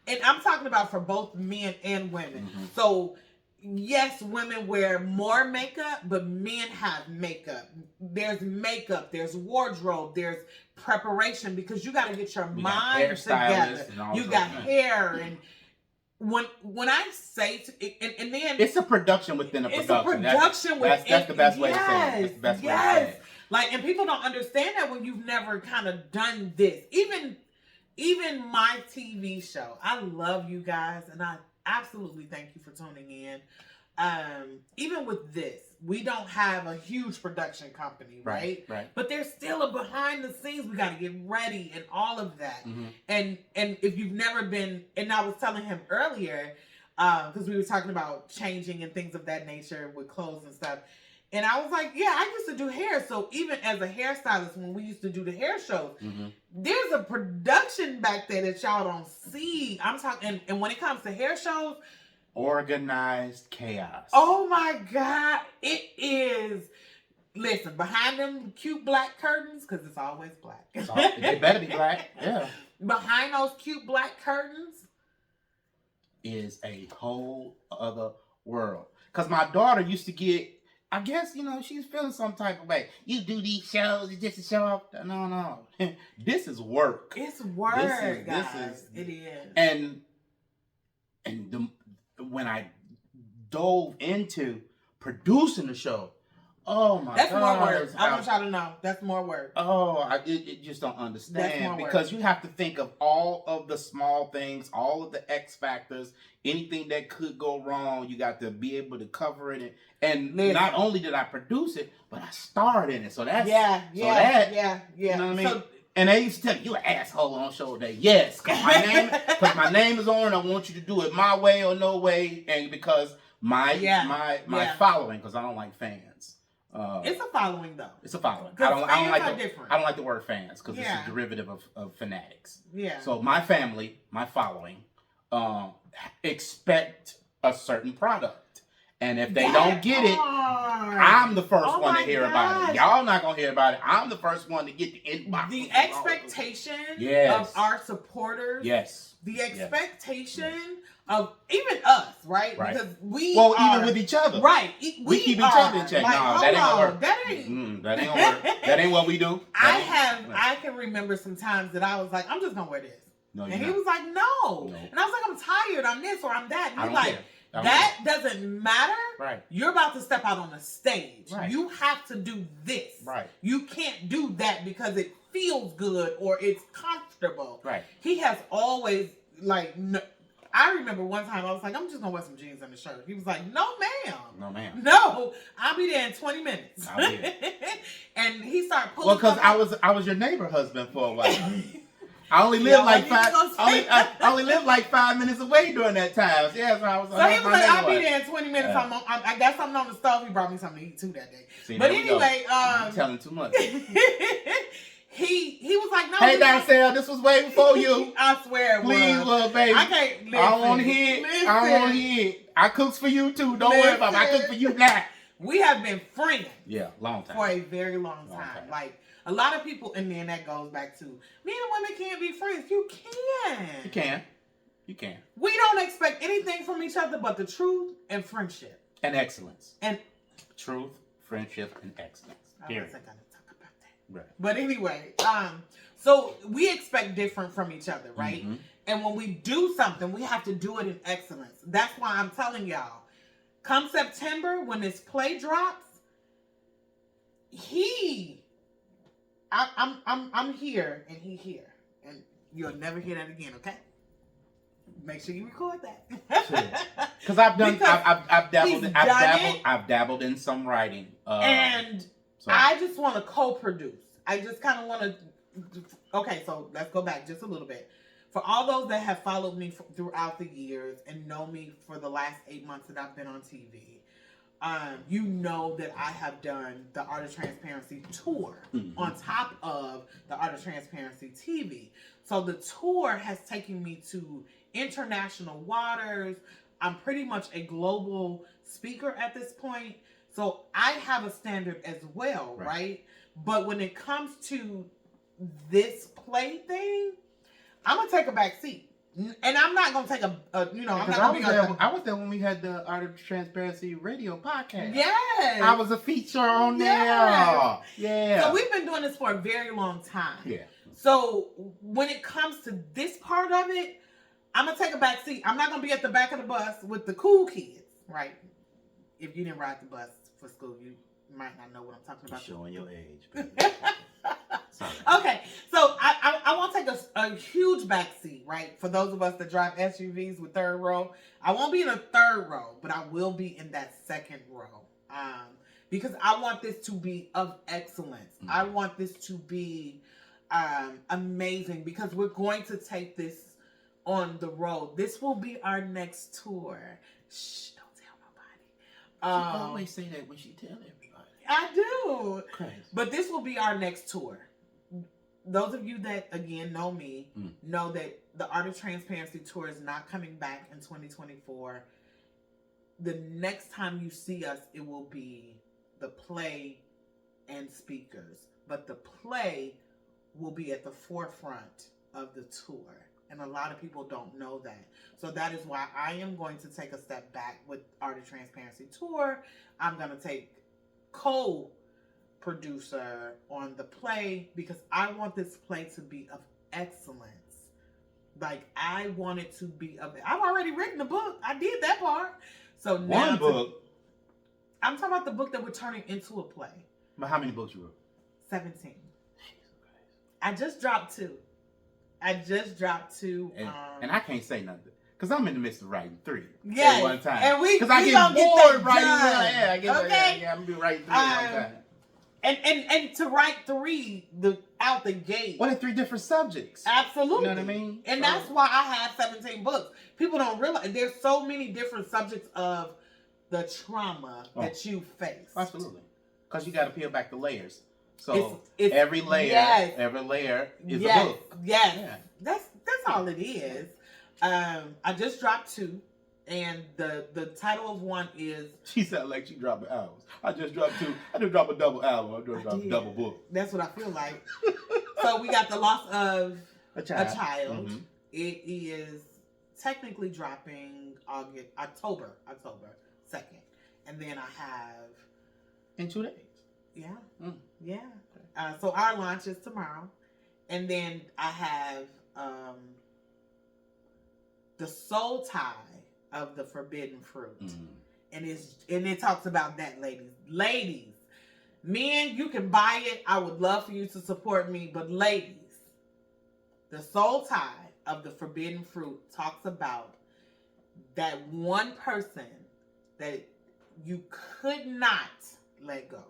And I'm talking about for both men and women. Mm-hmm. So yes, women wear more makeup, but men have makeup. There's makeup, there's wardrobe, there's preparation, because you got to get your mind together. You got hair and when I say and then it's a production within a production. It's a production that's the best way to say it. That's the best way to say it. Like, and people don't understand that when you've never kind of done this. Even my TV show. I love you guys, and I absolutely thank you for tuning in. Even with this, we don't have a huge production company, right? Right. But there's still a behind the scenes. We got to get ready and all of that. Mm-hmm. And if you've never been, and I was telling him earlier, because we were talking about changing and things of that nature with clothes and stuff. And I was like, yeah, I used to do hair. So even as a hairstylist, when we used to do the hair shows, mm-hmm. there's a production back there that y'all don't see. I'm talking, and when it comes to hair shows, organized chaos. Oh my God. It is. Listen, behind them cute black curtains, because it's always black. They better be black. Yeah. Behind those cute black curtains is a whole other world. Because my daughter used to get, I guess, she's feeling some type of way. You do these shows just to show off. No. This is work. It's work, guys. It is. And when I dove into producing the show, oh my God. That's more work. I want y'all to know. That's more work. Oh, it just don't understand. Because you have to think of all of the small things, all of the X factors, anything that could go wrong. You got to be able to cover it. And not only did I produce it, but I starred in it. So that's... Yeah. You know what I mean? And they used to tell me, you an asshole on show day. Yes, because my name is on it. I want you to do it my way or no way. And because my following, because I don't like fans. It's a following, though. It's a following. I don't like the word fans, because it's a derivative of fanatics. Yeah. So my family, my following, expect a certain product. And if they don't get it, I'm the first one to hear about it. Y'all not going to hear about it. I'm the first one to get the inbox. The expectation of our supporters. Yes. The expectation of even us, right? Because even with each other. Right. We keep each other in check. Like, no, that ain't going to work. That ain't going to work. That ain't what we do. I can remember some times that I was like, I'm just going to wear this. No, and he was like, no. And I was like, I'm tired. I'm this or I'm that. And he's like, that doesn't matter. Right. You're about to step out on the stage. Right. You have to do this. Right. You can't do that because it feels good or it's comfortable. Right. He has always, I remember one time I was like, I'm just gonna wear some jeans and a shirt. He was like, no, ma'am. No, ma'am. No, I'll be there in 20 minutes. I'll be there. And he started pulling. Well, because I was your neighbor husband for a while. I only lived I only lived like 5 minutes away during that time. Yeah, so I was. So he was like, "I'll be there in 20 minutes. Yeah. I got something on the stove. He brought me something to eat too that day." See, but anyway, you're telling too much. he was like, "No." Hey, Darcel, this was way before you. I swear, please, little baby. I can't. Listen, I don't want to hear it. I don't want to hear it. I cooks for you too. Don't worry about it. I cook for you now. We have been friends. Yeah, long time. For a very long time. Like. A lot of people, and then that goes back to, men and women can't be friends. You can. You can. You can. We don't expect anything from each other but the truth and friendship. And excellence. And truth, friendship, and excellence. Period. I gotta talk about that. Right. But anyway, so we expect different from each other, right? Mm-hmm. And when we do something, we have to do it in excellence. That's why I'm telling y'all, come September, when this play drops, I'm here and he here, and you'll never hear that again. Okay, make sure you record that. Because I've dabbled in some writing, and so. I just want to co-produce. I just kind of want to. Okay, so let's go back just a little bit. For all those that have followed me throughout the years and know me for the last 8 months that I've been on TV. You know that I have done the Art of Transparency tour on top of the Art of Transparency TV. So the tour has taken me to international waters. I'm pretty much a global speaker at this point. So I have a standard as well, right? But when it comes to this play thing, I'm going to take a back seat. And I'm not gonna take I'm not gonna be I was there when we had the Art of Transparency radio podcast. Yes, I was a feature on there. Yeah. So we've been doing this for a very long time. Yeah. So when it comes to this part of it, I'm gonna take a back seat. I'm not gonna be at the back of the bus with the cool kids, right? If you didn't ride the bus for school, you might not know what I'm talking about. You're showing your age. Okay, so I won't take a huge back seat, right? For those of us that drive SUVs with third row, I won't be in a third row, but I will be in that second row. Because I want this to be of excellence. Mm-hmm. I want this to be amazing because we're going to take this on the road. This will be our next tour. Shh, don't tell nobody. She always say that when she tell everybody. I do. Crazy. But this will be our next tour. Those of you that, again, know me, know that the Art of Transparency tour is not coming back in 2024. The next time you see us, it will be the play and speakers. But the play will be at the forefront of the tour. And a lot of people don't know that. So that is why I am going to take a step back with Art of Transparency tour. I'm going to take co-producer on the play because I want this play to be of excellence. Like, I want it to be of... I've already written the book. I did that part. So now... One book? I'm talking about the book that we're turning into a play. But how many books you wrote? 17. I just dropped 2. And I can't say nothing. Because I'm in the midst of writing 3 at one time. And because I get bored writing 1. Yeah, I get okay. I'm going to be writing 3 at one time. And to write 3 out the gate. What are 3 different subjects? Absolutely. You know what I mean? And that's why I have 17 books. People don't realize there's so many different subjects of the trauma that you face. Absolutely. Because you got to peel back the layers. So it's every layer is a book. Yes. Yeah. That's all it is. I just dropped 2, and the title of one is... She sounded like she dropping albums. I just dropped 2. I just dropped a double album. I just dropped a double book. That's what I feel like. So we got The Loss of a Child. Mm-hmm. It is technically dropping October 2nd. And then I have... In 2 days. Yeah. Yeah. So our launch is tomorrow. And then I have The Soul Tie of the Forbidden Fruit. And it talks about that, ladies. Ladies, men, you can buy it. I would love for you to support me. But ladies, The Soul Tie of the Forbidden Fruit talks about that one person that you could not let go.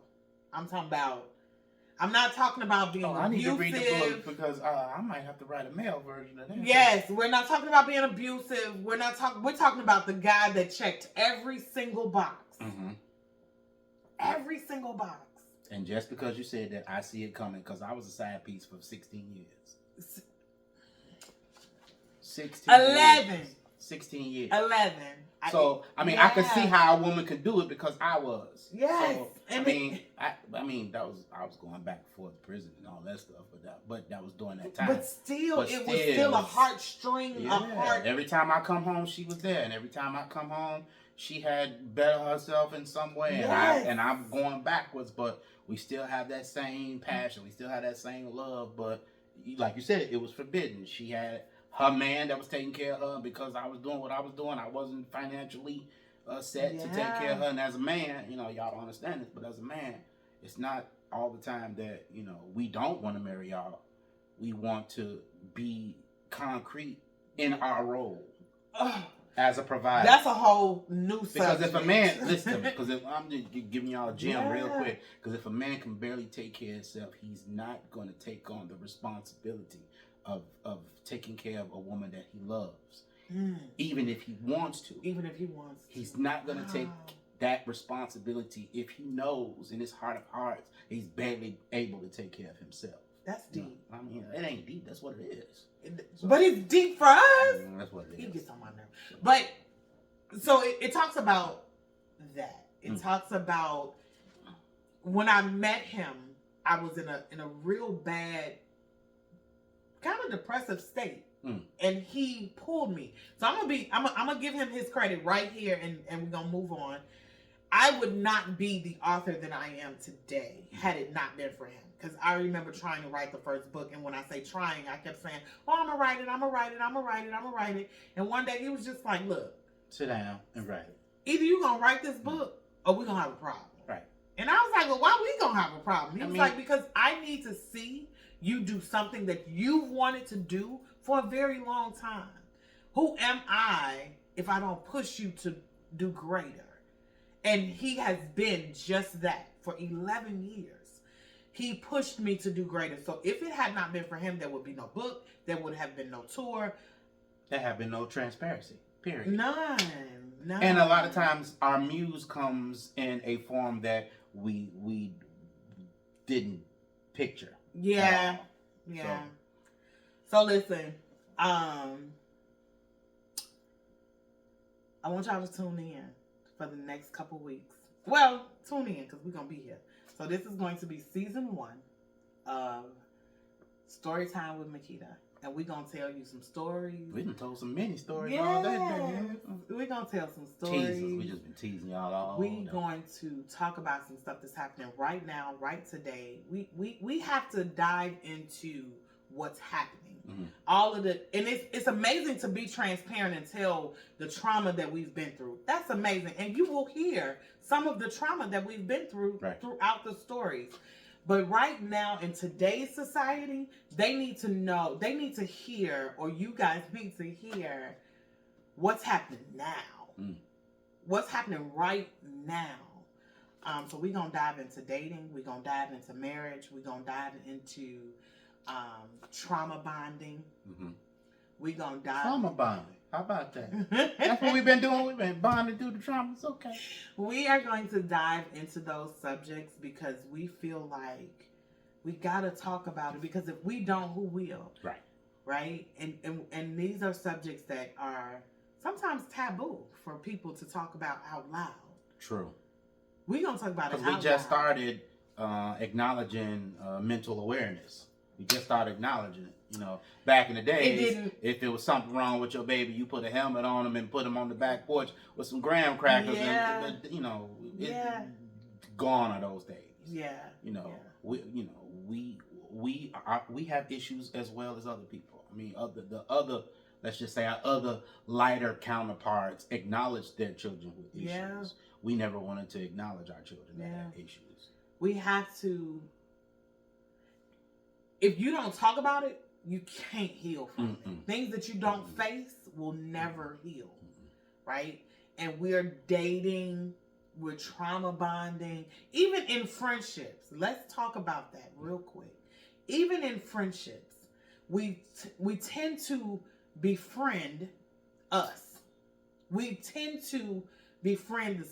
I'm not talking about being abusive. I need to read the book because I might have to write a male version of that. Yes, we're not talking about being abusive. We're talking about the guy that checked every single box. Mm-hmm. Every single box. And just because you said that, I see it coming because I was a side piece for 16 years. 11. 16 years. 11. So I could see how a woman could do it because I was. Yes. So, I mean that was, I was going back and forth to prison and all that stuff, but that was during that time. But still, it was still a heartstring. Yeah. A heart. Every time I come home, she was there, and every time I come home, she had better herself in some way. Yes. And I'm going backwards, but we still have that same passion. We still have that same love, but like you said, it was forbidden. She had her man that was taking care of her because I was doing what I was doing. I wasn't financially set to take care of her. And as a man, y'all don't understand this, but as a man, it's not all the time that, we don't want to marry y'all. We want to be concrete in our role as a provider. That's a whole new subject. Because if a man, listen to me, because I'm just giving y'all a gem real quick, because if a man can barely take care of himself, he's not going to take on the responsibility of taking care of a woman that he loves. Even if he wants to. He's not going to take that responsibility if he knows in his heart of hearts he's barely able to take care of himself. That's deep. It ain't deep. That's what it is. But it's deep for us. That's what it is. He gets on my nerve. But, so it talks about that. It talks about when I met him, I was in a real bad, kind of depressive state. And he pulled me. So I'm gonna give him his credit right here, and we're gonna move on. I would not be the author that I am today had it not been for him. Because I remember trying to write the first book, and when I say trying, I kept saying, I'm gonna write it. And one day he was just like, look, sit down and write it. Either you gonna write this book or we're gonna have a problem. Right. And I was like, well, why we gonna have a problem? He was like, because I need to see you do something that you've wanted to do for a very long time. Who am I if I don't push you to do greater? And he has been just that for 11 years. He pushed me to do greater. So if it had not been for him, there would be no book. There would have been no tour. There have been no transparency. Period. None. And a lot of times our muse comes in a form that we didn't picture. Yeah. Yeah. So listen, I want y'all to tune in for the next couple weeks. Well, tune in because we're going to be here. So this is going to be season 1 of Storytime with Mikkita. And we're going to tell you some stories. We done told some mini stories all day. We're going to tell some stories. Teasers. We just been teasing y'all all We're going to talk about some stuff that's happening right now, right today. We have to dive into what's happening. All of the, and it's amazing to be transparent and tell the trauma that we've been through. That's amazing. And you will hear some of the trauma that we've been through throughout the stories. But right now in today's society, they need to know, they need to hear, or you guys need to hear what's happening now. What's happening right now. So we're going to dive into dating. We're going to dive into marriage. We're going to dive into trauma bonding. We're going to dive... Trauma bonding. How about that? That's what we've been doing. We've been bonding through the trauma. It's okay. We are going to dive into those subjects because we feel like we got to talk about it, because if we don't, who will? Right. Right? And these are subjects that are sometimes taboo for people to talk about out loud. True. We're going to talk about it out loud. Because we just started acknowledging mental awareness. We just started acknowledging it. Back in the days, if there was something wrong with your baby, you put a helmet on them and put them on the back porch with some graham crackers. And, gone are those days. We have issues as well as other people. I mean, let's just say our other lighter counterparts acknowledge their children with issues. Yeah. We never wanted to acknowledge our children that have issues. We have to. If you don't talk about it, you can't heal from it. Things that you don't face will never heal. right? And we're dating, we're trauma bonding, even in friendships. Let's talk about that real quick. Even in friendships, we tend to befriend us. We tend to befriend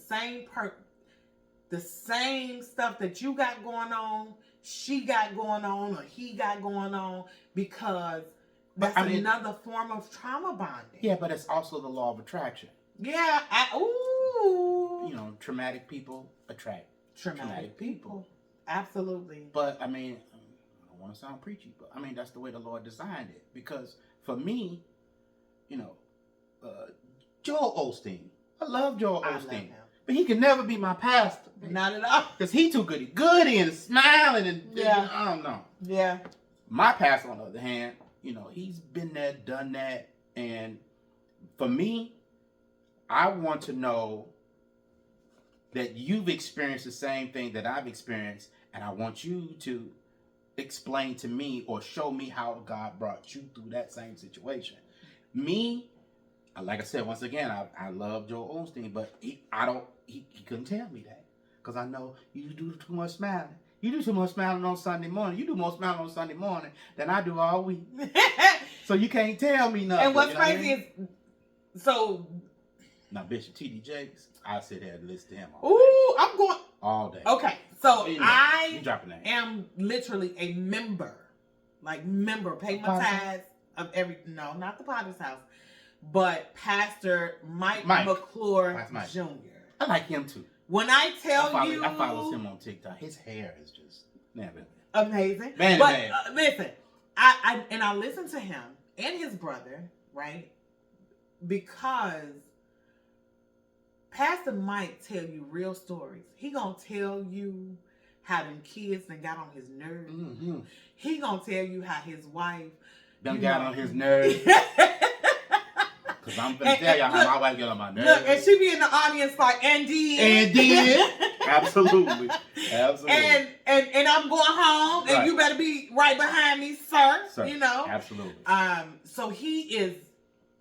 the same stuff that you got going on, she got going on, or he got going on, because that's another form of trauma bonding. Yeah, but it's also the law of attraction. Yeah. Ooh. You know, traumatic people attract traumatic people. Absolutely. But I mean, I don't want to sound preachy, but I mean, that's the way the Lord designed it. Because for me, you know, Joel Osteen, I love Joel Osteen. But he can never be my pastor. Not at all. Because he too goody and smiling and yeah. I don't know. Yeah. My pastor, on the other hand, you know, he's been there, done that. And for me, I want to know that you've experienced the same thing that I've experienced. And I want you to explain to me or show me how God brought you through that same situation. Me, like I said, once again, I love Joel Osteen, but he couldn't tell me that, because I know you do too much smiling. You do too much smiling on Sunday morning. You do more smiling on Sunday morning than I do all week. So you can't tell me nothing. And what's crazy is, so now Bishop T.D. Jakes, I sit there and listen to him all day. I'm going all day. Okay, so you am literally a member, pay my tithes of no, not the Potter's House. But Pastor Mike McClure Jr. I like him too. When I follow him on TikTok. His hair is just amazing. Man, listen, I listen to him and his brother, right? Because Pastor Mike tell you real stories. He gonna tell you how them kids done got on his nerves. Mm-hmm. He gonna tell you how his wife got on his nerves. Because I'm going to tell y'all how my wife get on my nerves. Look, and she be in the audience like, and did. Absolutely. And I'm going home, and you better be right behind me, sir. You know? Absolutely. So he is,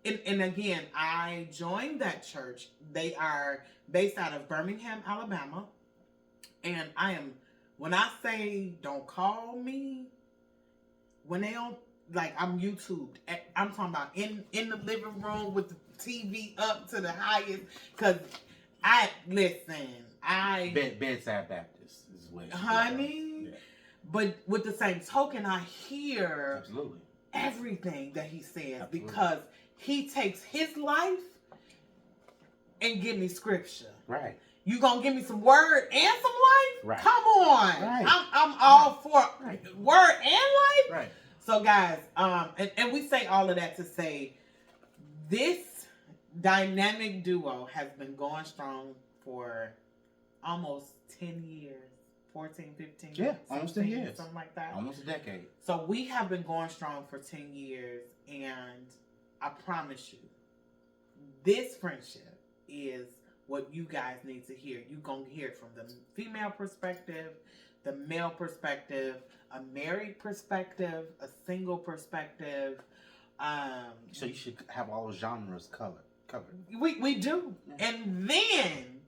and again, I joined that church. They are based out of Birmingham, Alabama. And when I say don't call me, when they don't, like, I'm YouTubed. I'm talking about in the living room with the TV up to the highest. Because Bedside Baptist is what it's honey. Yeah. But with the same token, I hear absolutely everything that he says. Absolutely. Because he takes his life and give me scripture. Right. You gonna give me some word and some life? Right. Come on. Right. I'm all for word and life. Right. So guys, and we say all of that to say this dynamic duo has been going strong for almost 10 years, 14, 15, yeah, almost 10 years, something like that. Almost a decade. So we have been going strong for 10 years, and I promise you, this friendship is what you guys need to hear. You're going to hear it from the female perspective, the male perspective, a married perspective, a single perspective. So you should have all genres covered. We do. Yeah. And then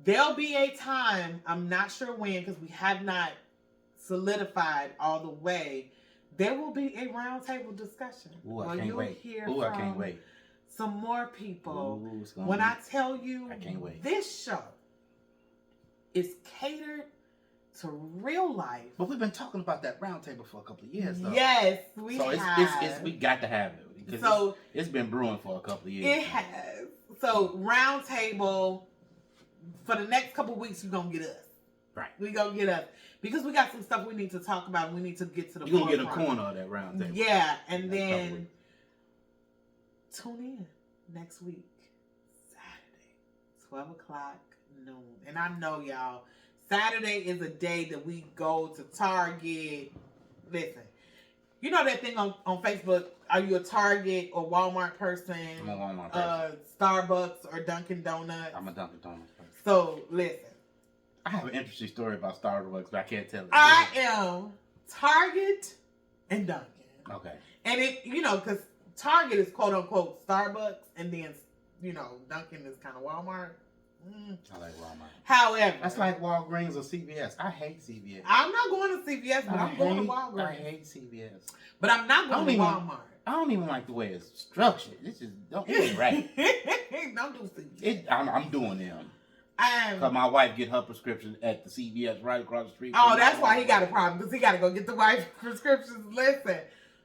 there'll be a time, I'm not sure when, because we have not solidified all the way, there will be a roundtable discussion. Ooh, I can't wait. I can't wait. Some more people. Ooh, when I tell you, I can't wait. This show is catered to real life. But we've been talking about that roundtable for a couple of years, though. Yes, we have. We got to have it. Because so it's been brewing for a couple of years. It has. So roundtable, for the next couple of weeks, you're going to get us. Right. We're going to get us. Because we got some stuff we need to talk about, and we need to get to the You're going to get a corner of that roundtable. Yeah, and then tune in next week, Saturday, 12 o'clock noon. And I know, y'all, Saturday is a day that we go to Target. Listen, you know that thing on Facebook, are you a Target or Walmart person? I'm a Walmart person. Starbucks or Dunkin' Donuts? I'm a Dunkin' Donuts person. So, listen. I have an interesting story about Starbucks, but I can't tell it. I am Target and Dunkin'. Okay. And it, because Target is quote unquote Starbucks, and then Dunkin' is kind of Walmart. I like Walmart. However, That's like Walgreens or CVS. I hate CVS. I'm not going to CVS, but I'm going to Walgreens. I hate CVS. But I'm not going to Walmart. I don't even like the way it's structured. It's just it ain't right. Don't do CVS. I'm doing them. Cause my wife get her prescription at the CVS right across the street. Oh, that's why he got a problem, because he got to go get the wife prescriptions. Listen,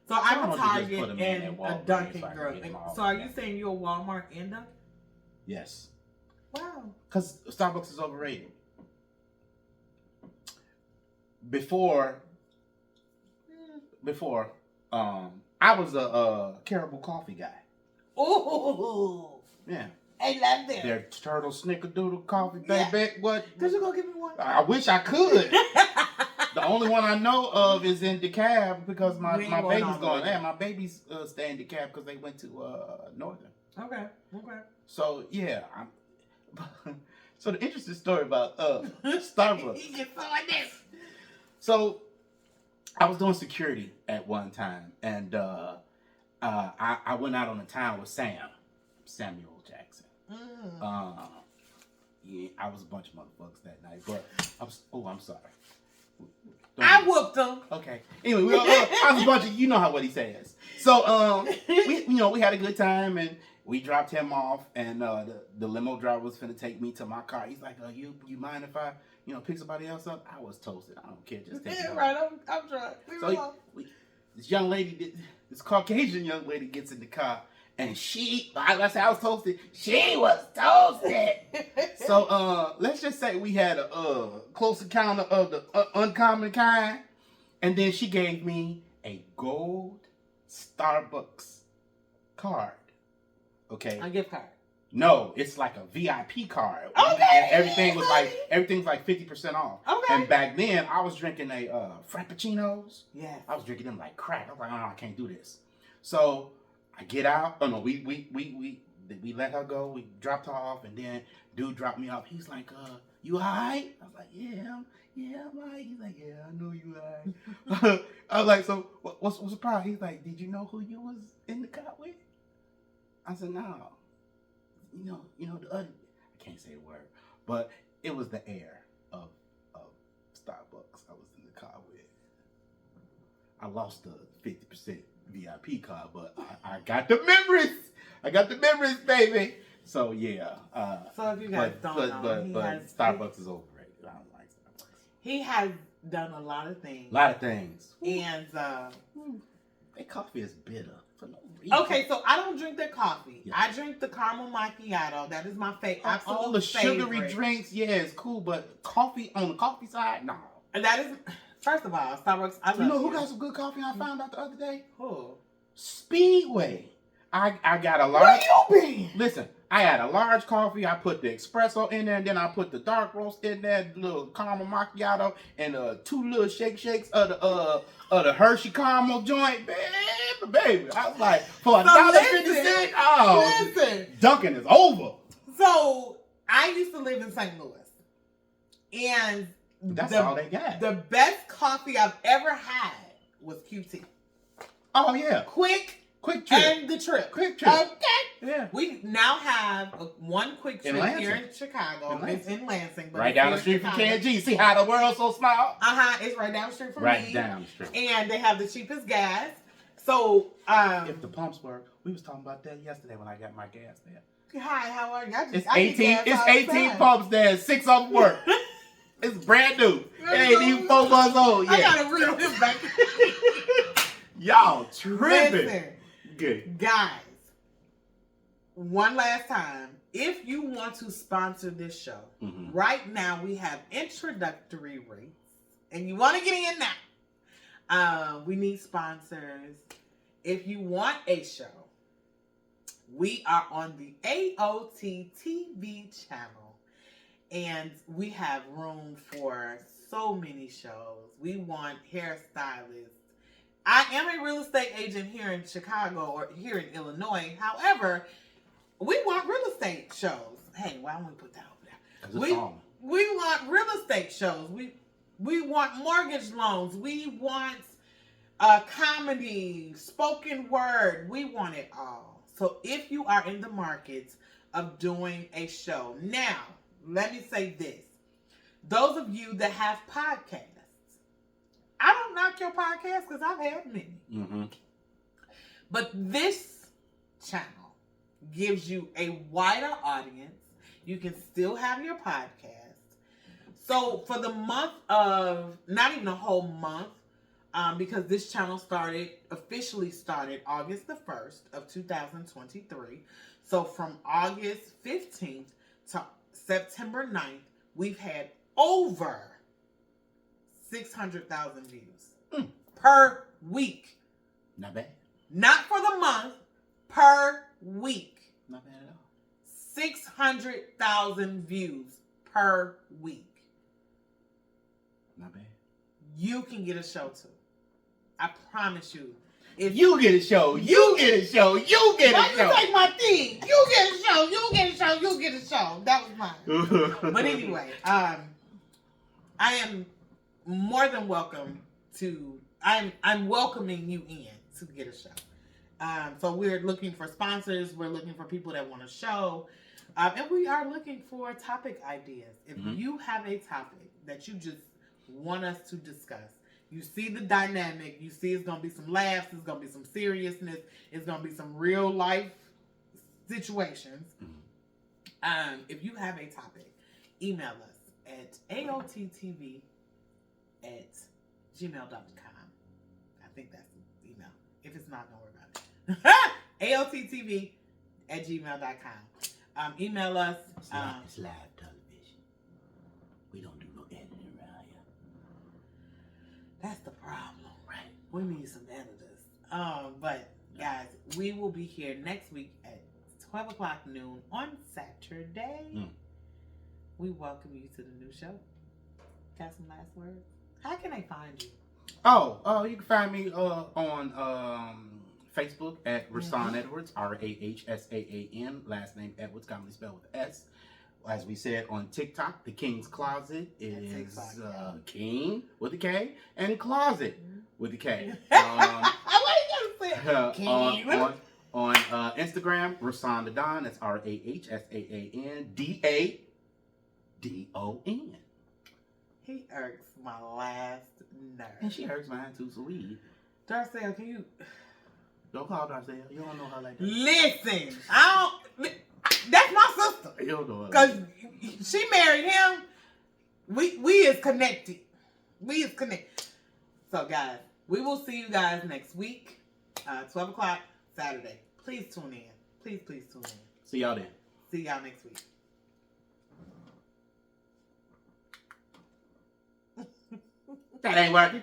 so I'm a Target and a Dunkin' girl. So are you saying you're a Walmart and Dunkin'? Yes. Wow. Because Starbucks is overrated. Before, I was a Caribou coffee guy. Ooh. Yeah. I love them. Their turtle snickerdoodle coffee, baby. Yeah. What? Could you go give me one? I wish I could. The only one I know of is in DeKalb because my baby's going. Yeah, my baby's stay in DeKalb because they went to Northern. Okay. So yeah, so the interesting story about Starbucks. He gets so like this. So I was doing security at one time, and I went out on the town with Samuel Jackson. Yeah, I was a bunch of motherfuckers that night, but I'm sorry. I whooped him. Okay. Anyway, I was a bunch of, what he says. So we had a good time, and we dropped him off, and the limo driver was finna take me to my car. He's like, you mind if I pick somebody else up? I was toasted. I don't care. Just take it. Right. I'm drunk. So this Caucasian young lady gets in the car. And I was toasted. She was toasted. So let's just say we had a close encounter of the uncommon kind. And then she gave me a gold Starbucks card. Okay. A gift card. No, it's like a VIP card. Okay. And everything's like 50% off. Okay. And back then I was drinking Frappuccinos. Yeah. I was drinking them like crack. I was like, oh, I can't do this. So I get out. Oh no, we let her go. We dropped her off, and then dude dropped me off. He's like, you alright? I was like, yeah, I'm alright. He's like, yeah, I know you alright. I was like, so what's the problem? He's like, did you know who you was in the car with? I said, no. The other, I can't say a word, but it was the heir of Starbucks I was in the car with. I lost the 50% VIP card, but I got the memories. I got the memories, baby. So yeah. So if you guys don't know, but Starbucks is overrated. I don't like Starbucks. He has done a lot of things. And their coffee is bitter for no reason. Okay, so I don't drink their coffee. Yeah. I drink the caramel macchiato. That is my favorite. All the sugary drinks, yeah, it's cool, but coffee on the coffee side, no. And that is. First of all, Starbucks, I love you. You know who got some good coffee I found out the other day? Who? Speedway. I got a large... Where you been? Listen, I had a large coffee. I put the espresso in there, and then I put the dark roast in there, little caramel macchiato, and 2 little shakes of the Hershey caramel joint. Baby. I was like, for $1.50, oh, listen. Dunkin' is over. So, I used to live in St. Louis, and... That's all they got. The best coffee I've ever had was QT. Oh, yeah. Quick Trip. And the trip. Quick Trip. Okay. Yeah. We now have one Quick Trip here in Chicago. It's in Lansing. But right down the street from KG. See how the world's so small? It's right down the street from me. Right down the street. And they have the cheapest gas. So, if the pumps work, we was talking about that yesterday when I got my gas there. Hi, how are you? It's 18 pumps there. 6 of them work. It's brand new. It ain't even 4 months old yet. I gotta reel this back. Y'all tripping. Listen, good guys. One last time, if you want to sponsor this show, right now we have introductory rates, and you want to get in now. We need sponsors. If you want a show, we are on the AOT TV channel. And we have room for so many shows. We want hairstylists. I am a real estate agent here in Chicago or here in Illinois. However, we want real estate shows. Hey, why don't we put that over there? We want real estate shows. We want mortgage loans. We want comedy, spoken word. We want it all. So if you are in the market of doing a show. Now, let me say this. Those of you that have podcasts, I don't knock your podcast because I've had many. Mm-hmm. But this channel gives you a wider audience. You can still have your podcast. So for the month of, not even a whole month, because this channel officially started August the 1st of 2023. So from August 15th to September 9th, we've had over 600,000 views per week. Not bad. Not for the month, per week. Not bad at all. 600,000 views per week. Not bad. You can get a show too. I promise you. If you get a show, you get a show, you get a show. You take my thing. You get a show, you get a show, you get a show. That was mine. But anyway, I am more than welcome to. I'm welcoming you in to get a show. So we're looking for sponsors. We're looking for people that want a show, and we are looking for topic ideas. If you have a topic that you just want us to discuss, you see the dynamic. You see it's gonna be some laughs. It's gonna be some seriousness. It's gonna be some real life situations. If you have a topic, email us at aottv@gmail.com. I think that's the email. If it's not, don't worry about it. aottv@gmail.com. Email us. It's live television. We don't do no editing around here. That's the problem, right? We need some editors. But guys, we will be here next week at 12 o'clock noon on Saturday. We welcome you to the new show. Got some last words? How can they find you? You can find me on Facebook at Rahsaan Edwards, Rahsaan, last name Edwards, commonly spelled with S. As we said on TikTok, the King's Closet is King with a K and Closet with a K. What are you gonna say? On Instagram, Rahsaan the Don. That's RAHSAANDADON. He irks my last nerve. And she irks mine too, so we. Darcel, can you? Don't call Darcel. You don't know her like that. Listen, that's my sister. You don't know her. Because she married him. We is connected. We is connected. So, guys, we will see you guys next week, 12 o'clock Saturday. Please tune in. Please tune in. See y'all then. See y'all next week. That ain't working.